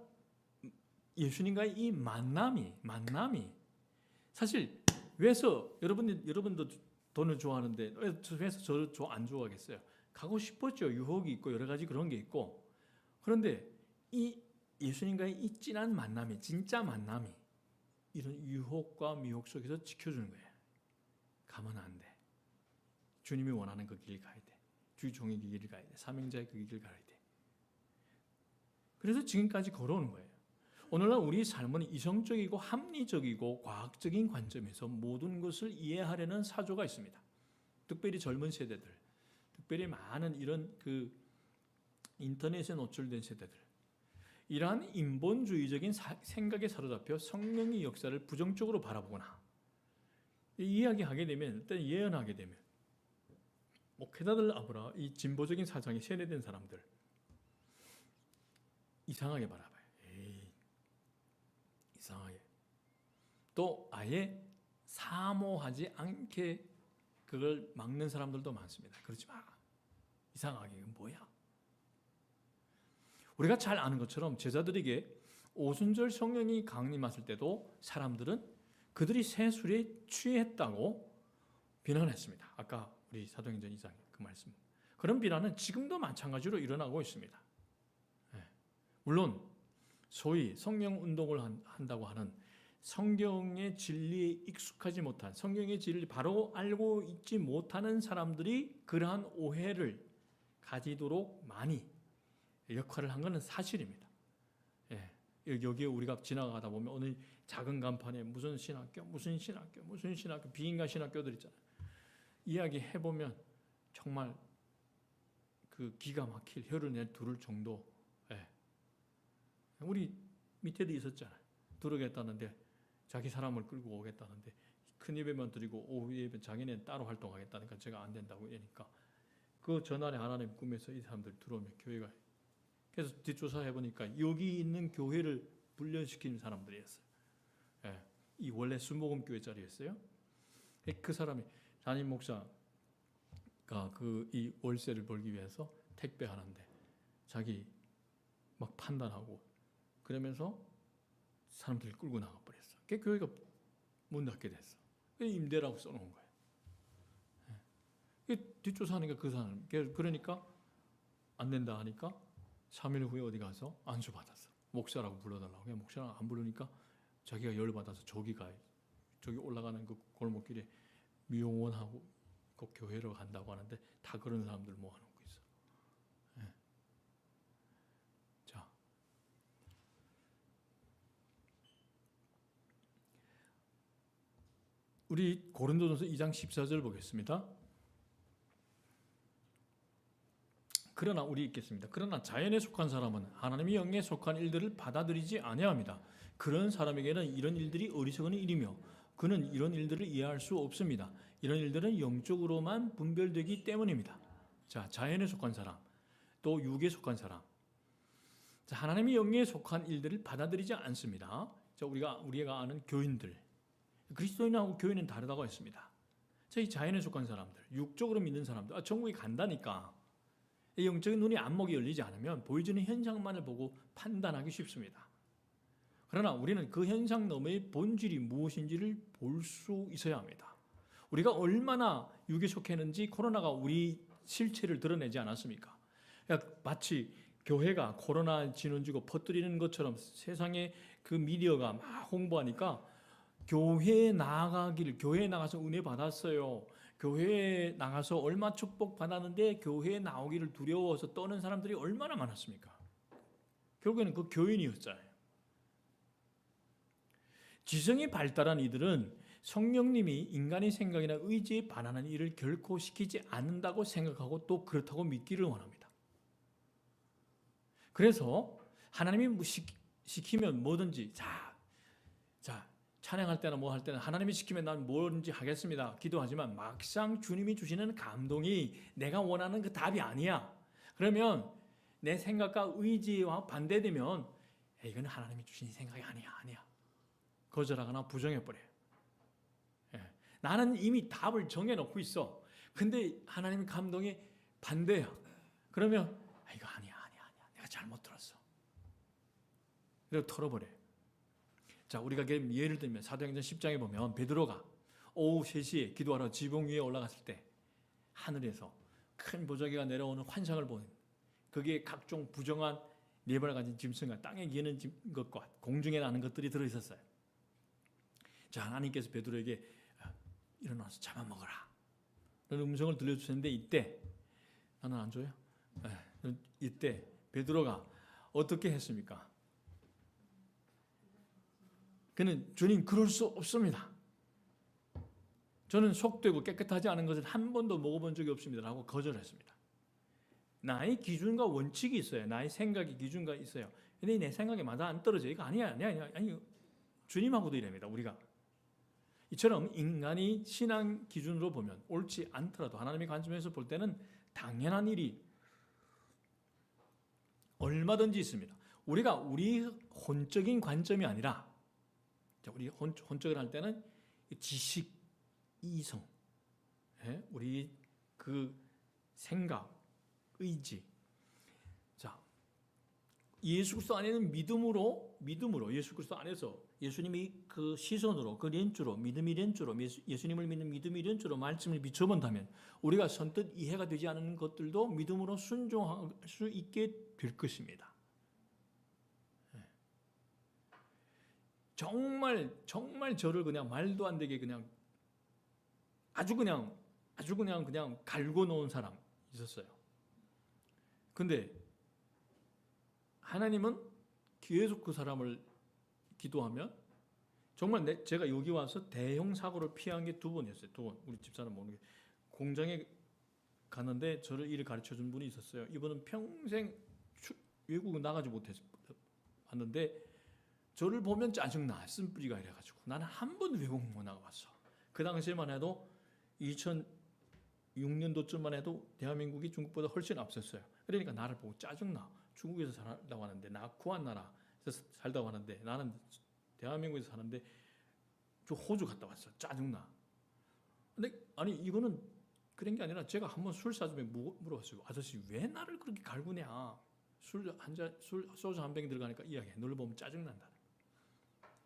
예수님과의 이 만남이 사실 왜서 여러분도 돈을 좋아하는데 왜서 저를 안 좋아하겠어요? 가고 싶었죠. 유혹이 있고 여러 가지 그런 게 있고. 그런데 이 예수님과의 이 진한 만남이, 진짜 만남이 이런 유혹과 미혹 속에서 지켜주는 거예요. 가면 안 돼. 주님이 원하는 그 길 가야 돼. 주의 종의 그 길을 가야 돼. 사명자의 그 길을 가야 돼. 그래서 지금까지 걸어오는 거예요. 오늘날 우리 삶은 이성적이고 합리적이고 과학적인 관점에서 모든 것을 이해하려는 사조가 있습니다. 특별히 젊은 세대들, 특별히 많은 이런 인터넷에 노출된 세대들, 이러한 인본주의적인 생각에 사로잡혀 성령의 역사를 부정적으로 바라보거나 이야기하게 되면, 일단 예언하게 되면 목회자들 아무라 이 진보적인 사상에 세뇌된 사람들 이상하게 바라봐요. 이상하게. 또 아예 사모하지 않게 그걸 막는 사람들도 많습니다. 그러지 마. 이상하게. 이건 뭐야? 우리가 잘 아는 것처럼 제자들에게 오순절 성령이 강림하실 때도 사람들은 그들이 새 술에 취했다고 비난했습니다. 아까 우리 사도행전 2장 그 말씀. 그런 비난은 지금도 마찬가지로 일어나고 있습니다. 물론 소위 성령 운동을 한다고 하는 성경의 진리에 익숙하지 못한, 성경의 진리를 바로 알고 있지 못하는 사람들이 그러한 오해를 가지도록 많이 역할을 한 것은 사실입니다. 여기에 우리가 지나가다 보면 오늘 작은 간판에 무슨 신학교 비인가 신학교들 있잖아요. 이야기해보면 정말 그 기가 막힐 혀를 내두를 정도. 우리 밑에도 있었잖아요. 들어오겠다는데 자기 사람을 끌고 오겠다는데 큰 예배만 드리고 오후 예배 자기는 따로 활동하겠다니까 제가 안 된다고 하니까 그 전날에 하나님 꿈에서 이 사람들 들어오면 교회가, 그래서 뒷조사해보니까 여기 있는 교회를 분련시키는 사람들이었어요. 이 원래 순복음 교회 자리였어요. 그 사람이 담임 목사가 이 월세를 벌기 위해서 택배하는데 자기 막 판단하고 그러면서 사람들이 끌고 나가버렸어. 그 교회가 문 닫게 됐어. 임대라고 써놓은 거예요. 뒷조사하니까 그 사람, 그러니까 안 된다 하니까 3일 후에 어디 가서 안수받았어. 목사라고 불러달라고. 그냥 목사라고 안 부르니까 자기가 열받아서 저기 올라가는 그 골목길에 미용원하고 그 교회로 간다고 하는데 다 그런 사람들 모아놓고 있어. 자, 우리 고린도전서 2장 14절 보겠습니다. 그러나 우리 읽겠습니다. 그러나 자연에 속한 사람은 하나님의 영에 속한 일들을 받아들이지 아니합니다. 그런 사람에게는 이런 일들이 어리석은 일이며 그는 이런 일들을 이해할 수 없습니다. 이런 일들은 영적으로만 분별되기 때문입니다. 자, 자연에 속한 사람, 또 육에 속한 사람. 자, 하나님의 영에 속한 일들을 받아들이지 않습니다. 자, 우리가 아는 교인들, 그리스도인하고 교인은 다르다고 했습니다. 자, 이 자연에 속한 사람들, 육적으로 믿는 사람들, 천국에 간다니까. 영적인 눈이 안목이 열리지 않으면 보여지는 현상만을 보고 판단하기 쉽습니다. 그러나 우리는 그 현상 너머의 본질이 무엇인지를 볼 수 있어야 합니다. 우리가 얼마나 육에 속했는지 코로나가 우리 실체를 드러내지 않았습니까? 마치 교회가 코로나 진원지고 퍼뜨리는 것처럼 세상에 그 미디어가 막 홍보하니까 교회에 나가서 은혜 받았어요. 교회에 나가서 얼마 축복 받았는데 교회에 나오기를 두려워서 떠는 사람들이 얼마나 많았습니까? 결국에는 그 교인이었잖아요. 지성이 발달한 이들은 성령님이 인간의 생각이나 의지에 반하는 일을 결코 시키지 않는다고 생각하고 또 그렇다고 믿기를 원합니다. 그래서 하나님이 시키면 뭐든지 자 찬양할 때나 뭐 할 때는 하나님이 시키면 난 뭐든지 하겠습니다. 기도하지만 막상 주님이 주시는 감동이 내가 원하는 그 답이 아니야. 그러면 내 생각과 의지와 반대되면 이건 하나님이 주신 생각이 아니야. 거절하거나 부정해버려요. 나는 이미 답을 정해놓고 있어. 근데 하나님의 감동이 반대야. 그러면 이거 아니야. 내가 잘못 들었어. 그리고 털어버려요. 자, 우리가 예를 들면 사도행전 10장에 보면 베드로가 오후 3시에 기도하러 지붕 위에 올라갔을 때 하늘에서 큰 보자기가 내려오는 환상을 보는, 거기에 각종 부정한 네발 가진 짐승과 땅에 기는 것과 공중에 나는 것들이 들어있었어요. 자, 하나님께서 베드로에게 일어나서 잡아먹어라 그런 음성을 들려주셨는데 이때 나는 안 줘요? 이때 베드로가 어떻게 했습니까? 그는 주님 그럴 수 없습니다. 저는 속되고 깨끗하지 않은 것을 한 번도 먹어본 적이 없습니다 라고 거절했습니다. 나의 기준과 원칙이 있어요. 나의 생각의 기준과 있어요. 근데 내 생각에 맞아 안 떨어져. 이거 아니야. 주님하고도 이랍니다. 우리가 이처럼 인간이 신앙 기준으로 보면 옳지 않더라도 하나님의 관점에서 볼 때는 당연한 일이 얼마든지 있습니다. 우리가 우리 혼적인 관점이 아니라, 우리 혼적을 할 때는 지식, 이성, 우리 그 생각, 의지. 자, 예수 그리스도 안에는 믿음으로 예수 그리스도 안에서 예수님이 그 시선으로, 그 렌즈로, 믿음의 렌즈로, 예수님을 믿는 믿음의 렌즈로 말씀을 비춰본다면 우리가 선뜻 이해가 되지 않는 것들도 믿음으로 순종할 수 있게 될 것입니다. 정말 저를 그냥 말도 안 되게 그냥 아주 그냥 갈고 놓은 사람 있었어요. 근데 하나님은 계속 그 사람을 기도하면 정말 제가 여기 와서 대형 사고를 피한 게 2번이었어요. 2번. 우리 집사람 모르는 게 공장에 가는데 저를 일을 가르쳐 준 분이 있었어요. 이분은 평생 외국 나가지 못해서 왔는데 저를 보면 짜증나. 쓴뿌리가 이래가지고 나는 한 번도 외국 못 나가봤어. 그 당시에만 해도 2006년도쯤만 해도 대한민국이 중국보다 훨씬 앞섰어요. 그러니까 나를 보고 짜증나. 중국에서 살다고 하는데, 나 구한 나라에서 살다고 하는데, 나는 대한민국에서 사는데 저 호주 갔다 왔어. 짜증나. 근데 아니 이거는 그런 게 아니라 제가 한번 술 사주면 물어봤어요. 아저씨 왜 나를 그렇게 갈구냐. 소주 한 병 들어가니까 이야기해. 너를 보면 짜증난다.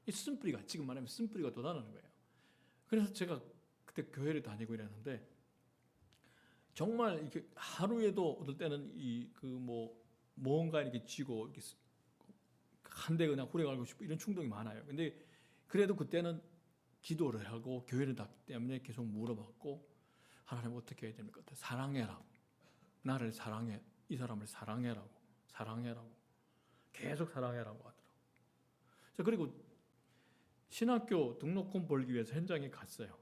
이 쓴뿌리가, 지금 말하면 쓴뿌리가 돋아나는 거예요. 그래서 제가 그때 교회를 다니고 이랬는데 정말 이렇게 하루에도 어떨 때는 뭔가 이렇게 쥐고 이렇게 한 대 그냥 후려가고 싶고 이런 충동이 많아요. 근데 그래도 그때는 기도를 하고 교회를 다니기 때문에 계속 물어봤고, 하나님 어떻게 해야 됩니까? 사랑해라. 나를 사랑해. 이 사람을 사랑해라고 계속 사랑해라고 하더라고. 자, 그리고 신학교 등록금 벌기 위해서 현장에 갔어요.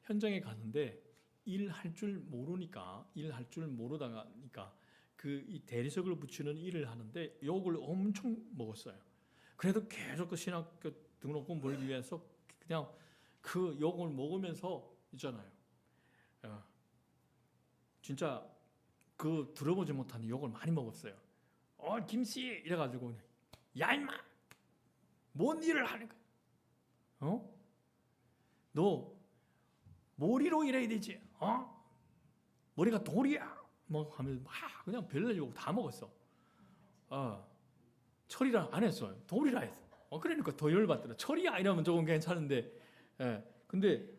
현장에 갔는데 일할 줄 모르다가 이 대리석을 붙이는 일을 하는데 욕을 엄청 먹었어요. 그래도 계속 그 신학교 등록금 벌기 위해서 그냥 그 욕을 먹으면서 있잖아요. 진짜 그 들어보지 못한 욕을 많이 먹었어요. 김씨 이래가지고 야 임마 뭔 일을 하는 거야? 너 머리로 일해야 되지? 머리가 돌이야? 뭐 하면서 막 그냥 별날 욕 다 먹었어. 철이라 안 했어요. 돌이라 했어. 그러니까 더 열받더라. 철이야 이러면 조금 괜찮은데, 근데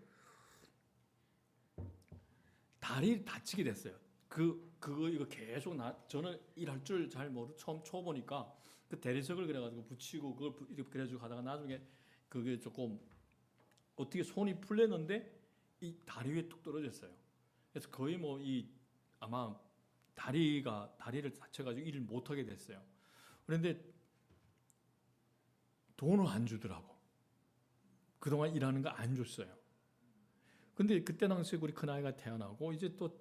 다리 다치게 됐어요. 이거 계속 저는 일할 줄 잘 모르고 처음 쳐보니까 그 대리석을 그래가지고 붙이고 그걸 이렇게 그래가지고 가다가 나중에 그게 조금 어떻게 손이 풀렸는데 이 다리 위에 뚝 떨어졌어요. 그래서 거의 아마 다리를 다쳐가지고 일을 못하게 됐어요. 그런데 돈을 안 주더라고. 그동안 일하는 거 안 줬어요. 근데 그때 당시에 우리 큰아이가 태어나고 이제 또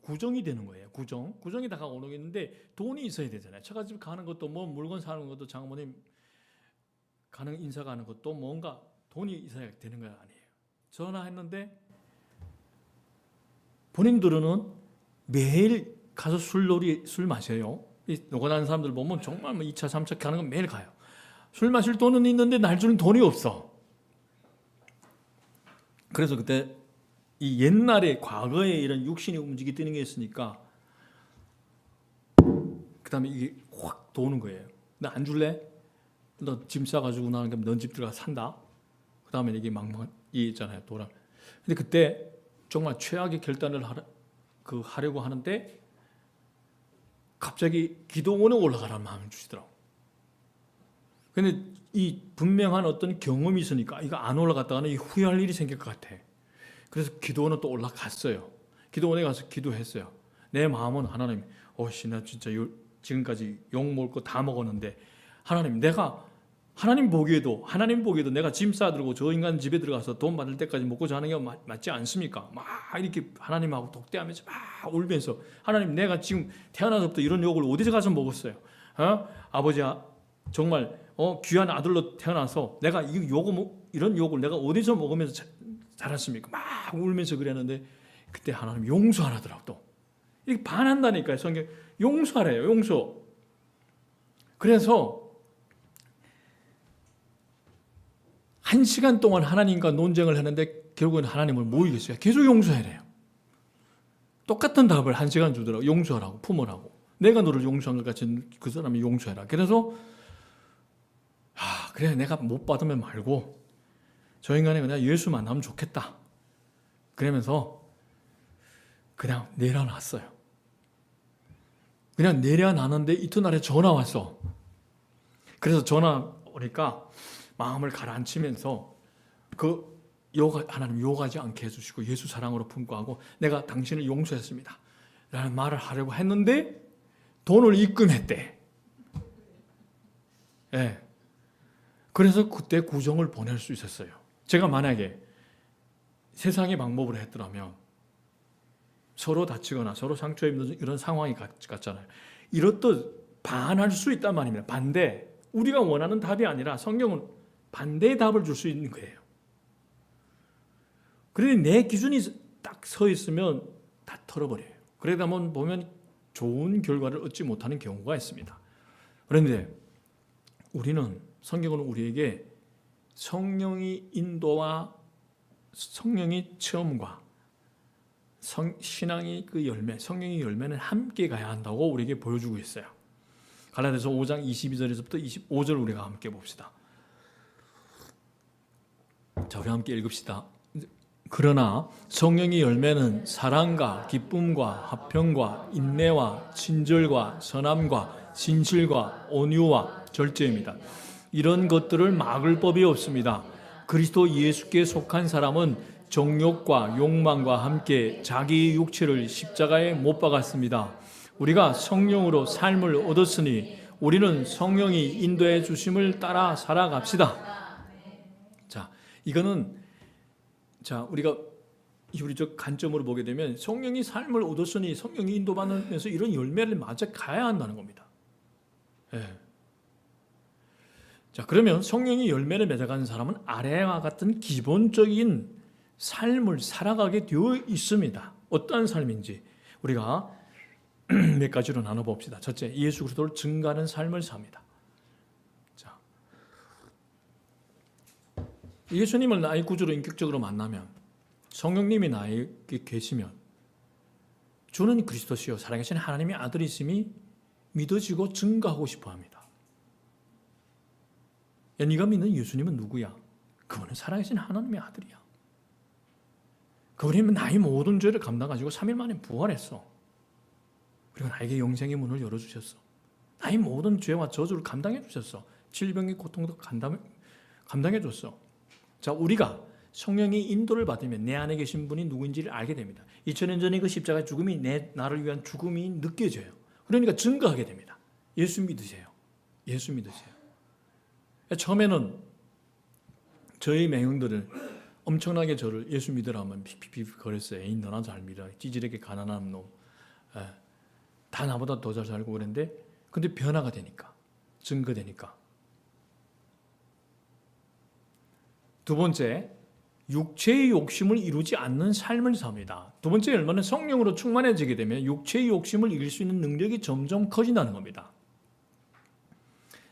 구정이 되는 거예요. 구정이 다가오는 게 있는데 돈이 있어야 되잖아요. 처갓집 가는 것도 뭐 물건 사는 것도 장모님 인사 가는 것도 뭔가 돈이 있어야 되는 거 아니에요. 전화했는데 본인들은 매일 가서 술 마셔요. 노가다는 사람들 보면 정말 2차, 3차 가는 건 매일 가요. 술 마실 돈은 있는데 날 주는 돈이 없어. 그래서 그때 이 옛날에 과거에 이런 육신이 움직이는 게 있으니까 그 다음에 이게 확 도는 거예요. 나 안 줄래? 너 짐 싸가지고 나는 그럼 넌 집 들어가 산다. 그 다음에 이게 있잖아요. 돌아. 근데 그때 정말 최악의 결단을 하려고 하는데 갑자기 기도원에 올라가라는 마음을 주시더라고. 근데 이 분명한 어떤 경험이 있으니까 이거 안 올라갔다가는 후회할 일이 생길 것 같아. 그래서 기도원은 또 올라갔어요. 기도원에 가서 기도했어요. 내 마음은 하나님, 나 진짜 지금까지 욕 먹을 거 다 먹었는데 하나님 보기에도 내가 짐 싸들고 저 인간 집에 들어가서 돈 받을 때까지 먹고 자는 게 맞지 않습니까? 막 이렇게 하나님하고 독대하면서 막 울면서, 하나님 내가 지금 태어나서부터 이런 욕을 어디서 가서 먹었어요? 아버지 정말 귀한 아들로 태어나서 내가 이런 욕을 내가 어디서 먹으면서 자랐습니까? 막 울면서 그랬는데 그때 하나님 용서하라더라고. 또 이렇게 반한다니까요. 성경 용서하래요. 용서. 그래서 1시간 동안 하나님과 논쟁을 했는데 결국엔 하나님을 못 이겼어요. 계속 용서해래요. 똑같은 답을 1시간 주더라고. 용서하라고, 품으라고. 내가 너를 용서한 것 같이 그 사람이 용서해라. 그래서 그래 내가 못 받으면 말고 저 인간이 그냥 예수 만나면 좋겠다. 그러면서 그냥 내려놨어요. 그냥 내려놨는데 이튿날에 전화 왔어. 그래서 전화 오니까 마음을 가라앉히면서 하나님 욕하지 않게 해주시고 예수 사랑으로 품고하고 내가 당신을 용서했습니다 라는 말을 하려고 했는데 돈을 입금했대. 예. 그래서 그때 구정을 보낼 수 있었어요. 제가 만약에 세상의 방법으로 했더라면 서로 다치거나 서로 상처 입는 이런 상황이 같잖아요. 이렇듯 반할 수 있단 말입니다. 반대. 우리가 원하는 답이 아니라 성경은 반대의 답을 줄 수 있는 거예요. 그러니 내 기준이 딱 서 있으면 다 털어버려요. 그러다 보면 좋은 결과를 얻지 못하는 경우가 있습니다. 그런데 우리는 성경은 우리에게 성령의 인도와 성령의 체험과 신앙의 그 열매, 성령의 열매는 함께 가야 한다고 우리에게 보여주고 있어요. 갈라디아서 5장 22절에서부터 25절 우리가 함께 봅시다. 자, 우리 함께 읽읍시다. 그러나 성령의 열매는 사랑과 기쁨과 화평과 인내와 친절과 선함과 진실과 온유와 절제입니다. 이런 것들을 막을 법이 없습니다. 그리스도 예수께 속한 사람은 정욕과 욕망과 함께 자기 육체를 십자가에 못 박았습니다. 우리가 성령으로 삶을 얻었으니 우리는 성령이 인도해 주심을 따라 살아갑시다. 자, 이거는 우리가 우리적 관점으로 보게 되면 성령이 삶을 얻었으니 성령이 인도받으면서 이런 열매를 맞아 가야 한다는 겁니다. 예. 자, 그러면 성령이 열매를 맺어가는 사람은 아래와 같은 기본적인 삶을 살아가게 되어 있습니다. 어떠한 삶인지 우리가 몇 가지로 나눠봅시다. 첫째, 예수 그리스도를 증거하는 삶을 삽니다. 자, 예수님을 나의 구주로 인격적으로 만나면, 성령님이 나에게 계시면 주는 그리스도시요 살아계신 하나님의 아들이심이 믿어지고 증거하고 싶어합니다. 야, 네가 믿는 예수님은 누구야? 그분은 살아계신 하나님의 아들이야. 그분이 나의 모든 죄를 감당하시고 3일 만에 부활했어. 그리고 나에게 영생의 문을 열어주셨어. 나의 모든 죄와 저주를 감당해 주셨어. 질병의 고통도 감당해 줬어. 자, 우리가 성령의 인도를 받으면 내 안에 계신 분이 누구인지를 알게 됩니다. 2000년 전의 그 십자가의 죽음이 나를 위한 죽음이 느껴져요. 그러니까 증거하게 됩니다. 예수 믿으세요. 예수 믿으세요. 처음에는 저희 맹형들은 엄청나게 저를 예수 믿으라면 픽픽픽 거렸어요. 에이, 너나 잘 믿어. 찌질하게 가난한 놈. 다 나보다 더 잘 살고 그랬는데, 근데 변화가 되니까, 증거되니까. 두 번째, 육체의 욕심을 이루지 않는 삶을 삽니다. 두 번째 열매는 성령으로 충만해지게 되면 육체의 욕심을 이길 수 있는 능력이 점점 커진다는 겁니다.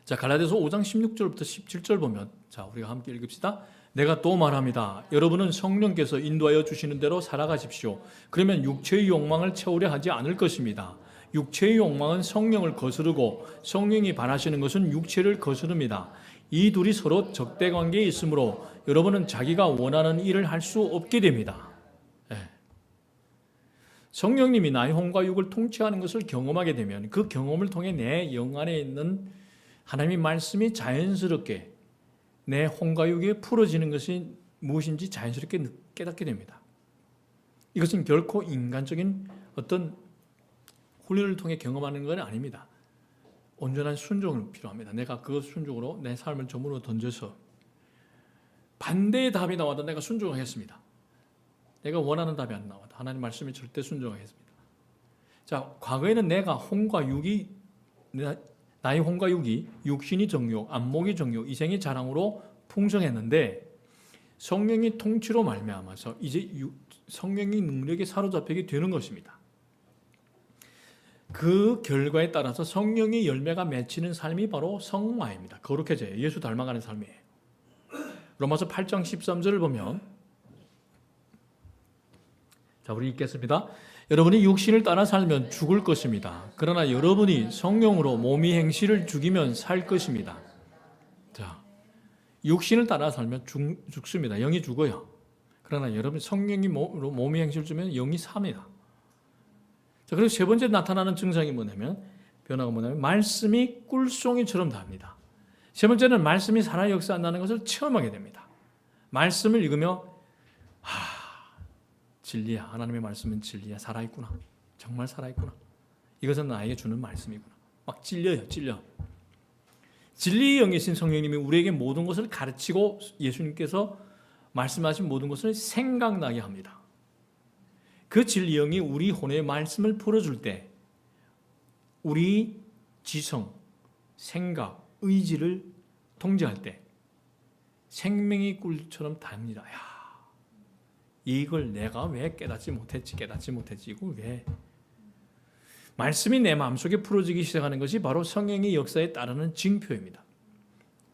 자, 갈라디아서 5장 16절부터 17절 보면, 자, 우리가 함께 읽읍시다. 내가 또 말합니다. 여러분은 성령께서 인도하여 주시는 대로 살아가십시오. 그러면 육체의 욕망을 채우려 하지 않을 것입니다. 육체의 욕망은 성령을 거스르고 성령이 바라시는 것은 육체를 거스릅니다. 이 둘이 서로 적대 관계에 있으므로 여러분은 자기가 원하는 일을 할 수 없게 됩니다. 성령님이 나의 혼과 육을 통치하는 것을 경험하게 되면 그 경험을 통해 내 영 안에 있는 하나님의 말씀이 자연스럽게 내 혼과 육에 풀어지는 것이 무엇인지 자연스럽게 깨닫게 됩니다. 이것은 결코 인간적인 어떤 훈련을 통해 경험하는 건 아닙니다. 온전한 순종이 필요합니다. 내가 그 순종으로 내 삶을 전부로 던져서 반대의 답이 나와도 내가 순종하겠습니다. 내가 원하는 답이 안 나와도 하나님 말씀에 절대 순종하겠습니다. 자, 과거에는 내가 혼과 육이 나의 혼과 육이 육신이 정욕, 안목이 정욕, 이생의 자랑으로 풍성했는데 성령의 통치로 말미암아서 이제 성령의 능력에 사로잡히게 되는 것입니다. 그 결과에 따라서 성령의 열매가 맺히는 삶이 바로 성화입니다. 거룩해져요. 예수 닮아가는 삶이에요. 로마서 8장 13절을 보면, 자, 우리 읽겠습니다. 여러분이 육신을 따라 살면 죽을 것입니다. 그러나 여러분이 성령으로 몸의 행실을 죽이면 살 것입니다. 자, 육신을 따라 살면 죽습니다. 영이 죽어요. 그러나 여러분 성령이 몸의 행실을 주면 영이 삽니다. 자, 그리고 세 번째 나타나는 증상이 뭐냐면 변화가 뭐냐면 말씀이 꿀송이처럼 닿습니다. 세 번째는 말씀이 살아 역사한다는 것을 체험하게 됩니다. 말씀을 읽으며 진리야. 하나님의 말씀은 진리야. 살아있구나. 정말 살아있구나. 이것은 나에게 주는 말씀이구나. 막 찔려요. 찔려. 진리의 영이신 성령님이 우리에게 모든 것을 가르치고 예수님께서 말씀하신 모든 것을 생각나게 합니다. 그 진리 영이 우리 혼의 말씀을 풀어줄 때 우리 지성, 생각, 의지를 통제할 때 생명의 꿀처럼 닿습니다. 야, 이걸 내가 왜 깨닫지 못했지? 이걸 왜? 말씀이 내 마음속에 풀어지기 시작하는 것이 바로 성령의 역사에 따르는 징표입니다.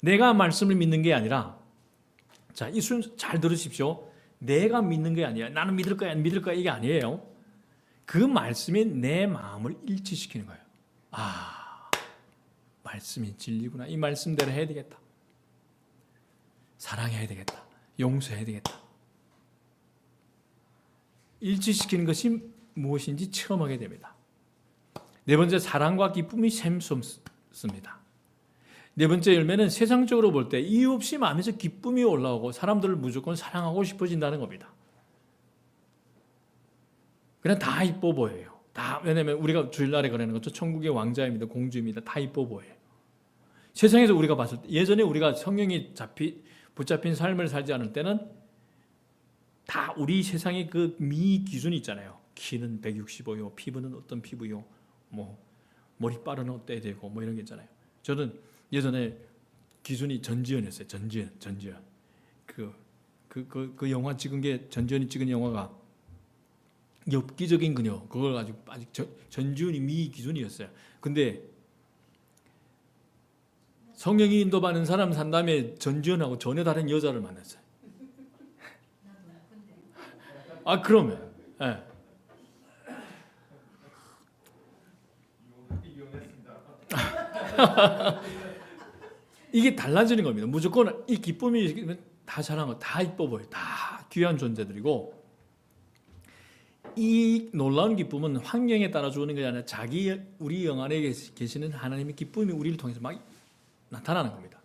내가 말씀을 믿는 게 아니라, 자, 이 순서 잘 들으십시오. 내가 믿는 게 아니야. 나는 믿을 거야, 이게 아니에요. 그 말씀이 내 마음을 일치시키는 거예요. 말씀이 진리구나. 이 말씀대로 해야 되겠다. 사랑해야 되겠다. 용서해야 되겠다. 일치시키는 것이 무엇인지 체험하게 됩니다. 네 번째, 사랑과 기쁨이 샘솟습니다. 네 번째 열매는 세상적으로 볼 때 이유 없이 마음에서 기쁨이 올라오고 사람들을 무조건 사랑하고 싶어진다는 겁니다. 그냥 다 이뻐 보여요. 왜냐하면 우리가 주일날에 거래하는 것도 천국의 왕자입니다. 공주입니다. 다 이뻐 보여요. 세상에서 우리가 봤을 때, 예전에 우리가 성령이 붙잡힌 삶을 살지 않을 때는 다 우리 세상의 그 미 기준이 있잖아요. 키는 165요, 피부는 어떤 피부요, 머리빨은 어때야 되고 이런 게 있잖아요. 저는 예전에 기준이 전지현이었어요. 전지현. 그 영화 찍은 게, 전지현이 찍은 영화가 엽기적인 그녀, 그걸 아직 전지현이 미 기준이었어요. 근데 성령이 인도받는 사람 산 다음에 전지현하고 전혀 다른 여자를 만났어요. 그러면, 예. 이게 달라지는 겁니다. 무조건 이 기쁨이 다 사랑하고 다 이뻐 보여요. 다 귀한 존재들이고, 이 놀라운 기쁨은 환경에 따라 주는 것이 아니라 우리 영 안에 계시는 하나님의 기쁨이 우리를 통해서 막 나타나는 겁니다.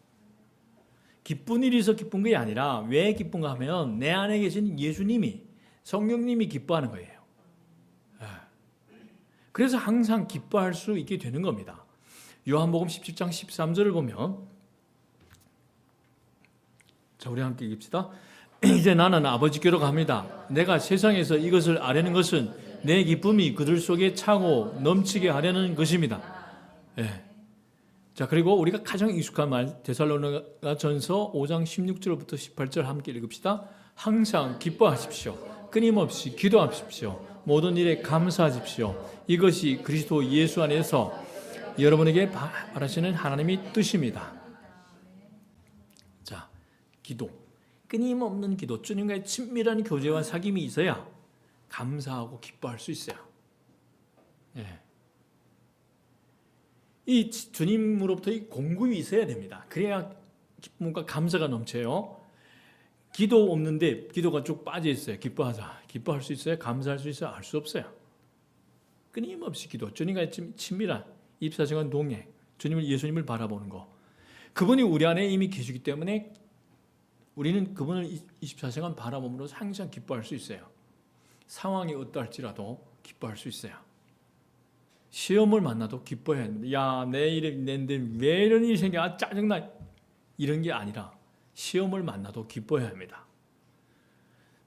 기쁜 일이 있어 기쁜 게 아니라 왜 기쁜가 하면 내 안에 계신 예수님이, 성령님이 기뻐하는 거예요. 그래서 항상 기뻐할 수 있게 되는 겁니다. 요한복음 17장 13절을 보면, 자, 우리 함께 읽읍시다. 이제 나는 아버지께로 갑니다. 내가 세상에서 이것을 아려는 것은 내 기쁨이 그들 속에 차고 넘치게 하려는 것입니다. 자, 그리고 우리가 가장 익숙한 말, 데살로니가전서 5장 16절부터 18절 함께 읽읍시다. 항상 기뻐하십시오. 끊임없이 기도하십시오. 모든 일에 감사하십시오. 이것이 그리스도 예수 안에서 여러분에게 바라시는 하나님의 뜻입니다. 자, 기도. 끊임없는 기도, 주님과의 친밀한 교제와 사귐이 있어야 감사하고 기뻐할 수 있어요. 이 주님으로부터의 공급이 있어야 됩니다. 그래야 기쁨과 감사가 넘쳐요. 기도 없는데 기도가 쭉 빠져 있어요. 기뻐하자. 기뻐할 수 있어요? 감사할 수 있어요? 알 수 없어요. 끊임없이 기도, 주님과의 친밀한 24시간 동행, 예수님을 바라보는 거. 그분이 우리 안에 이미 계시기 때문에 우리는 그분을 24시간 바라봄으로 항상 기뻐할 수 있어요. 상황이 어떠할지라도 기뻐할 수 있어요. 시험을 만나도 기뻐해야 합니다. 야, 내 일이 내는데 왜 이런 일이 생겨? 짜증나. 이런 게 아니라 시험을 만나도 기뻐해야 합니다.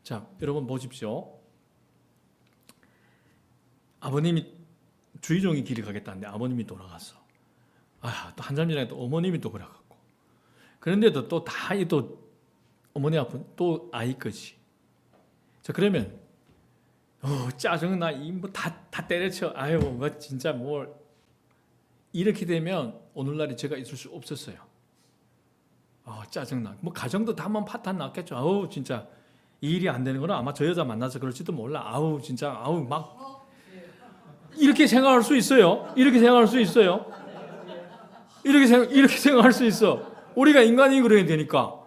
자, 여러분 보십시오. 아버님이 주의종이 길을 가겠다는데 아버님이 돌아갔어. 또 한 잠 전에 또 어머님이 또 그래갖고. 그런데도 또 어머니 아픈 또 아이 거지. 자, 그러면 짜증나. 다 때려쳐. 진짜 뭘. 이렇게 되면 오늘날에 제가 있을 수 없었어요. 짜증나. 가정도 다 한번 파탄 났겠죠. 진짜 이 일이 안 되는 거는 아마 저 여자 만나서 그럴지도 몰라. 진짜 막 이렇게 생각할 수 있어요. 이렇게 생각할 수 있어요. 이렇게 생각할 수 있어. 우리가 인간이 그래야 되니까.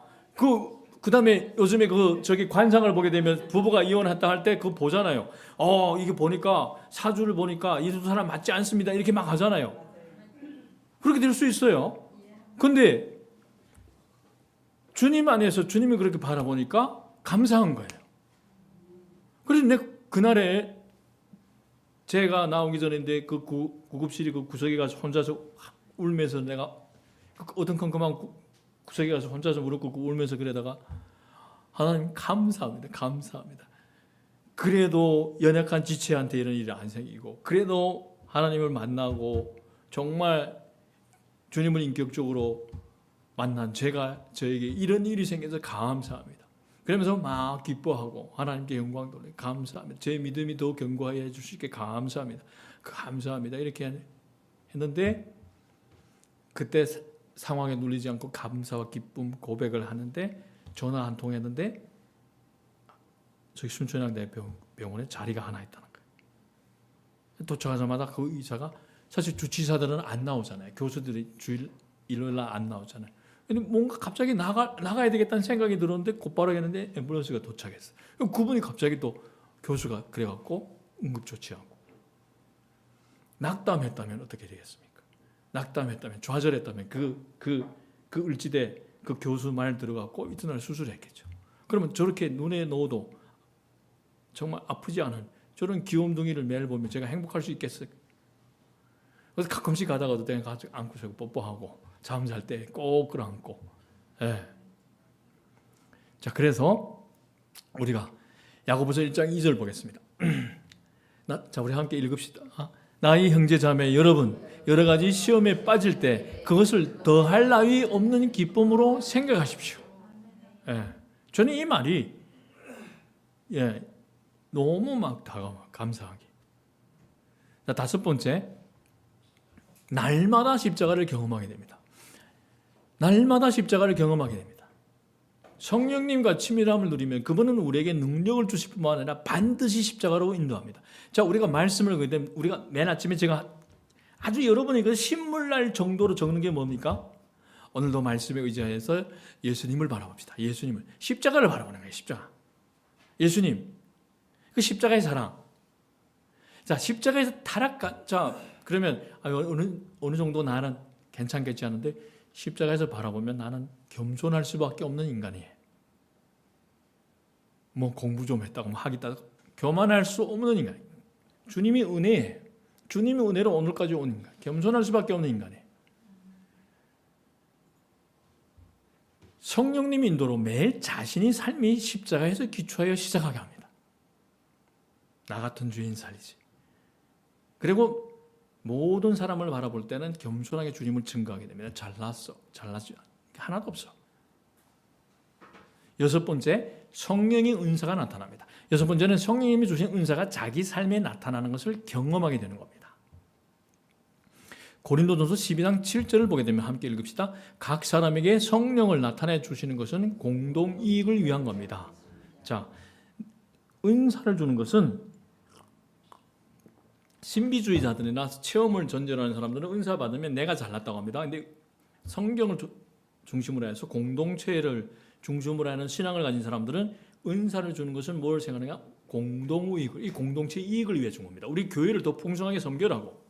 그다음에 요즘에 저기 관상을 보게 되면 부부가 이혼했다 할 때 그거 보잖아요. 이게 보니까 사주를 보니까 이 두 사람 맞지 않습니다. 이렇게 막 하잖아요. 그렇게 될 수 있어요. 근데 주님 안에서 주님이 그렇게 바라보니까 감사한 거예요. 그래서 내가 그날에 제가 나오기 전인데 그 구급실이 그 구석에 가서 혼자서 울면서 내가 어두컴컴한 구석에 가서 혼자서 무릎 꿇고 울면서 그러다가 하나님 감사합니다. 감사합니다. 그래도 연약한 지체한테 이런 일이 안 생기고 그래도 하나님을 만나고 정말 주님을 인격적으로 만난 제가 저에게 이런 일이 생겨서 감사합니다. 그러면서 막 기뻐하고 하나님께 영광 돌리고 감사합니다. 제 믿음이 더 견고하게 해주시게 감사합니다. 감사합니다. 이렇게 했는데 그때 상황에 눌리지 않고 감사와 기쁨 고백을 하는데 전화 한 통 했는데 저희 순천향대 병원에 자리가 하나 있다는 거예요. 도착하자마자 그 의사가 사실 주치사들은 안 나오잖아요. 교수들이 주일 일요일날 안 나오잖아요. 근데 뭔가 갑자기 나가야 되겠다는 생각이 들었는데 곧바로 했는데 앰뷸런스가 도착했어요. 그분이 갑자기 또 교수가 그래갖고 응급조치하고 낙담했다면 어떻게 되겠습니까? 낙담했다면 좌절했다면 그 을지대 그 교수 말 들어갖고 이튿날 수술했겠죠. 그러면 저렇게 눈에 넣어도 정말 아프지 않은 저런 귀염둥이를 매일 보면 제가 행복할 수 있겠어요? 그래서 가끔씩 가다가도 내가 안고서 뽀뽀하고 잠잘 때 꼭 끌어안고. 예. 자, 그래서 우리가 야고보서 1장 2절 보겠습니다. 자, 우리 함께 읽읍시다. 나의 형제 자매 여러분, 여러 가지 시험에 빠질 때 그것을 더할 나위 없는 기쁨으로 생각하십시오. 예. 저는 이 말이 너무 막 다가와 감사하게. 자, 다섯 번째, 날마다 십자가를 경험하게 됩니다. 날마다 십자가를 경험하게 됩니다. 성령님과 친밀함을 누리면 그분은 우리에게 능력을 주실 뿐만 아니라 반드시 십자가로 인도합니다. 자, 우리가 말씀을 읽게 되면 우리가 맨 아침에 제가 아주 여러분이 그 신물날 정도로 적는 게 뭡니까? 오늘도 말씀에 의지하여서 예수님을 바라봅시다. 예수님을 십자가를 바라보는 거예요. 십자가. 예수님 그 십자가의 사랑. 자, 십자가에서 타락한 자 그러면 어느 정도 나는 괜찮겠지 하는데 십자가에서 바라보면 나는 겸손할 수밖에 없는 인간이에요. 뭐 공부 좀 했다고 뭐 하겠다 교만할 수 없는 인간. 주님이 은혜예요. 주님이 은혜로 오늘까지 온 인간. 겸손할 수밖에 없는 인간이에요. 성령님 인도로 매일 자신이 삶이 십자가에서 기초하여 시작하게 합니다. 나 같은 죄인 살리지. 그리고 모든 사람을 바라볼 때는 겸손하게 주님을 증거하게 됩니다. 잘났지 하나도 없어. 여섯 번째, 성령의 은사가 나타납니다. 여섯 번째는 성령님이 주신 은사가 자기 삶에 나타나는 것을 경험하게 되는 겁니다. 고린도전서 12장 7절을 보게 되면 함께 읽읍시다. 각 사람에게 성령을 나타내 주시는 것은 공동 이익을 위한 겁니다. 자, 은사를 주는 것은 신비주의자들이나 체험을 전제하는 사람들은 은사 받으면 내가 잘났다고 합니다. 근데 성경을 중심으로 해서 공동체를 중심으로 하는 신앙을 가진 사람들은 은사를 주는 것은 뭘 생각하느냐? 공동이익을, 이 공동체 이익을 위해 준 겁니다. 우리 교회를 더 풍성하게 섬겨라고.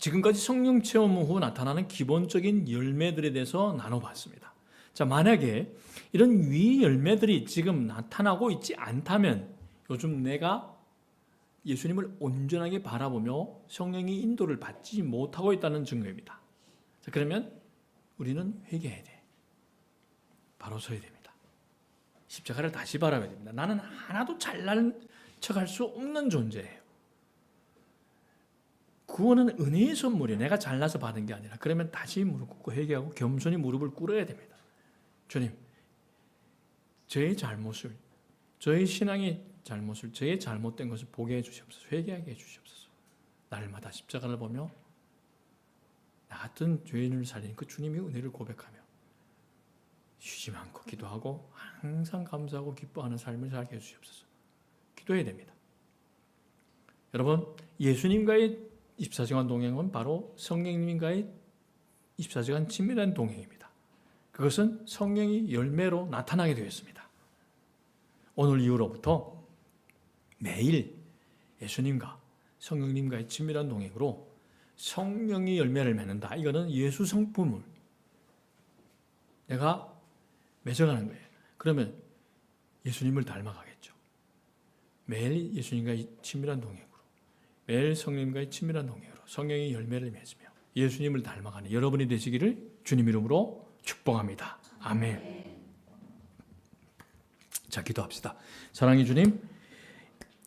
지금까지 성령 체험 후 나타나는 기본적인 열매들에 대해서 나눠봤습니다. 자, 만약에 이런 위 열매들이 지금 나타나고 있지 않다면 요즘 내가 예수님을 온전하게 바라보며 성령의 인도를 받지 못하고 있다는 증거입니다. 자, 그러면 우리는 회개해야 돼. 바로 서야 됩니다. 십자가를 다시 바라봐야 됩니다. 나는 하나도 잘난 척할 수 없는 존재예요. 구원은 은혜의 선물이에요. 내가 잘나서 받은 게 아니라. 그러면 다시 무릎 꿇고 회개하고 겸손히 무릎을 꿇어야 됩니다. 주님, 저의 잘못을, 저의 신앙의 잘못을, 저의 잘못된 것을 보게 해주시옵소서. 회개하게 해주시옵소서. 날마다 십자가를 보며 나 같은 죄인을 살리는 그 주님의 은혜를 고백하며 쉬지 않고 기도하고 항상 감사하고 기뻐하는 삶을 살게 해주시옵소서. 기도해야 됩니다. 여러분, 예수님과의 24시간 동행은 바로 성령님과의 24시간 친밀한 동행입니다. 그것은 성령이 열매로 나타나게 되었습니다. 오늘 이후로부터 매일 예수님과 성령님과의 친밀한 동행으로 성령이 열매를 맺는다. 이거는 예수 성품을 내가 맺어가는 거예요. 그러면 예수님을 닮아가겠죠. 매일 예수님과의 친밀한 동행으로, 매일 성령님과의 친밀한 동행으로 성령의 열매를 맺으며 예수님을 닮아가는 여러분이 되시기를 주님 이름으로 축복합니다. 아멘. 자, 기도합시다. 사랑의 주님,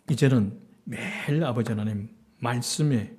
이제는 매일 아버지 하나님 말씀에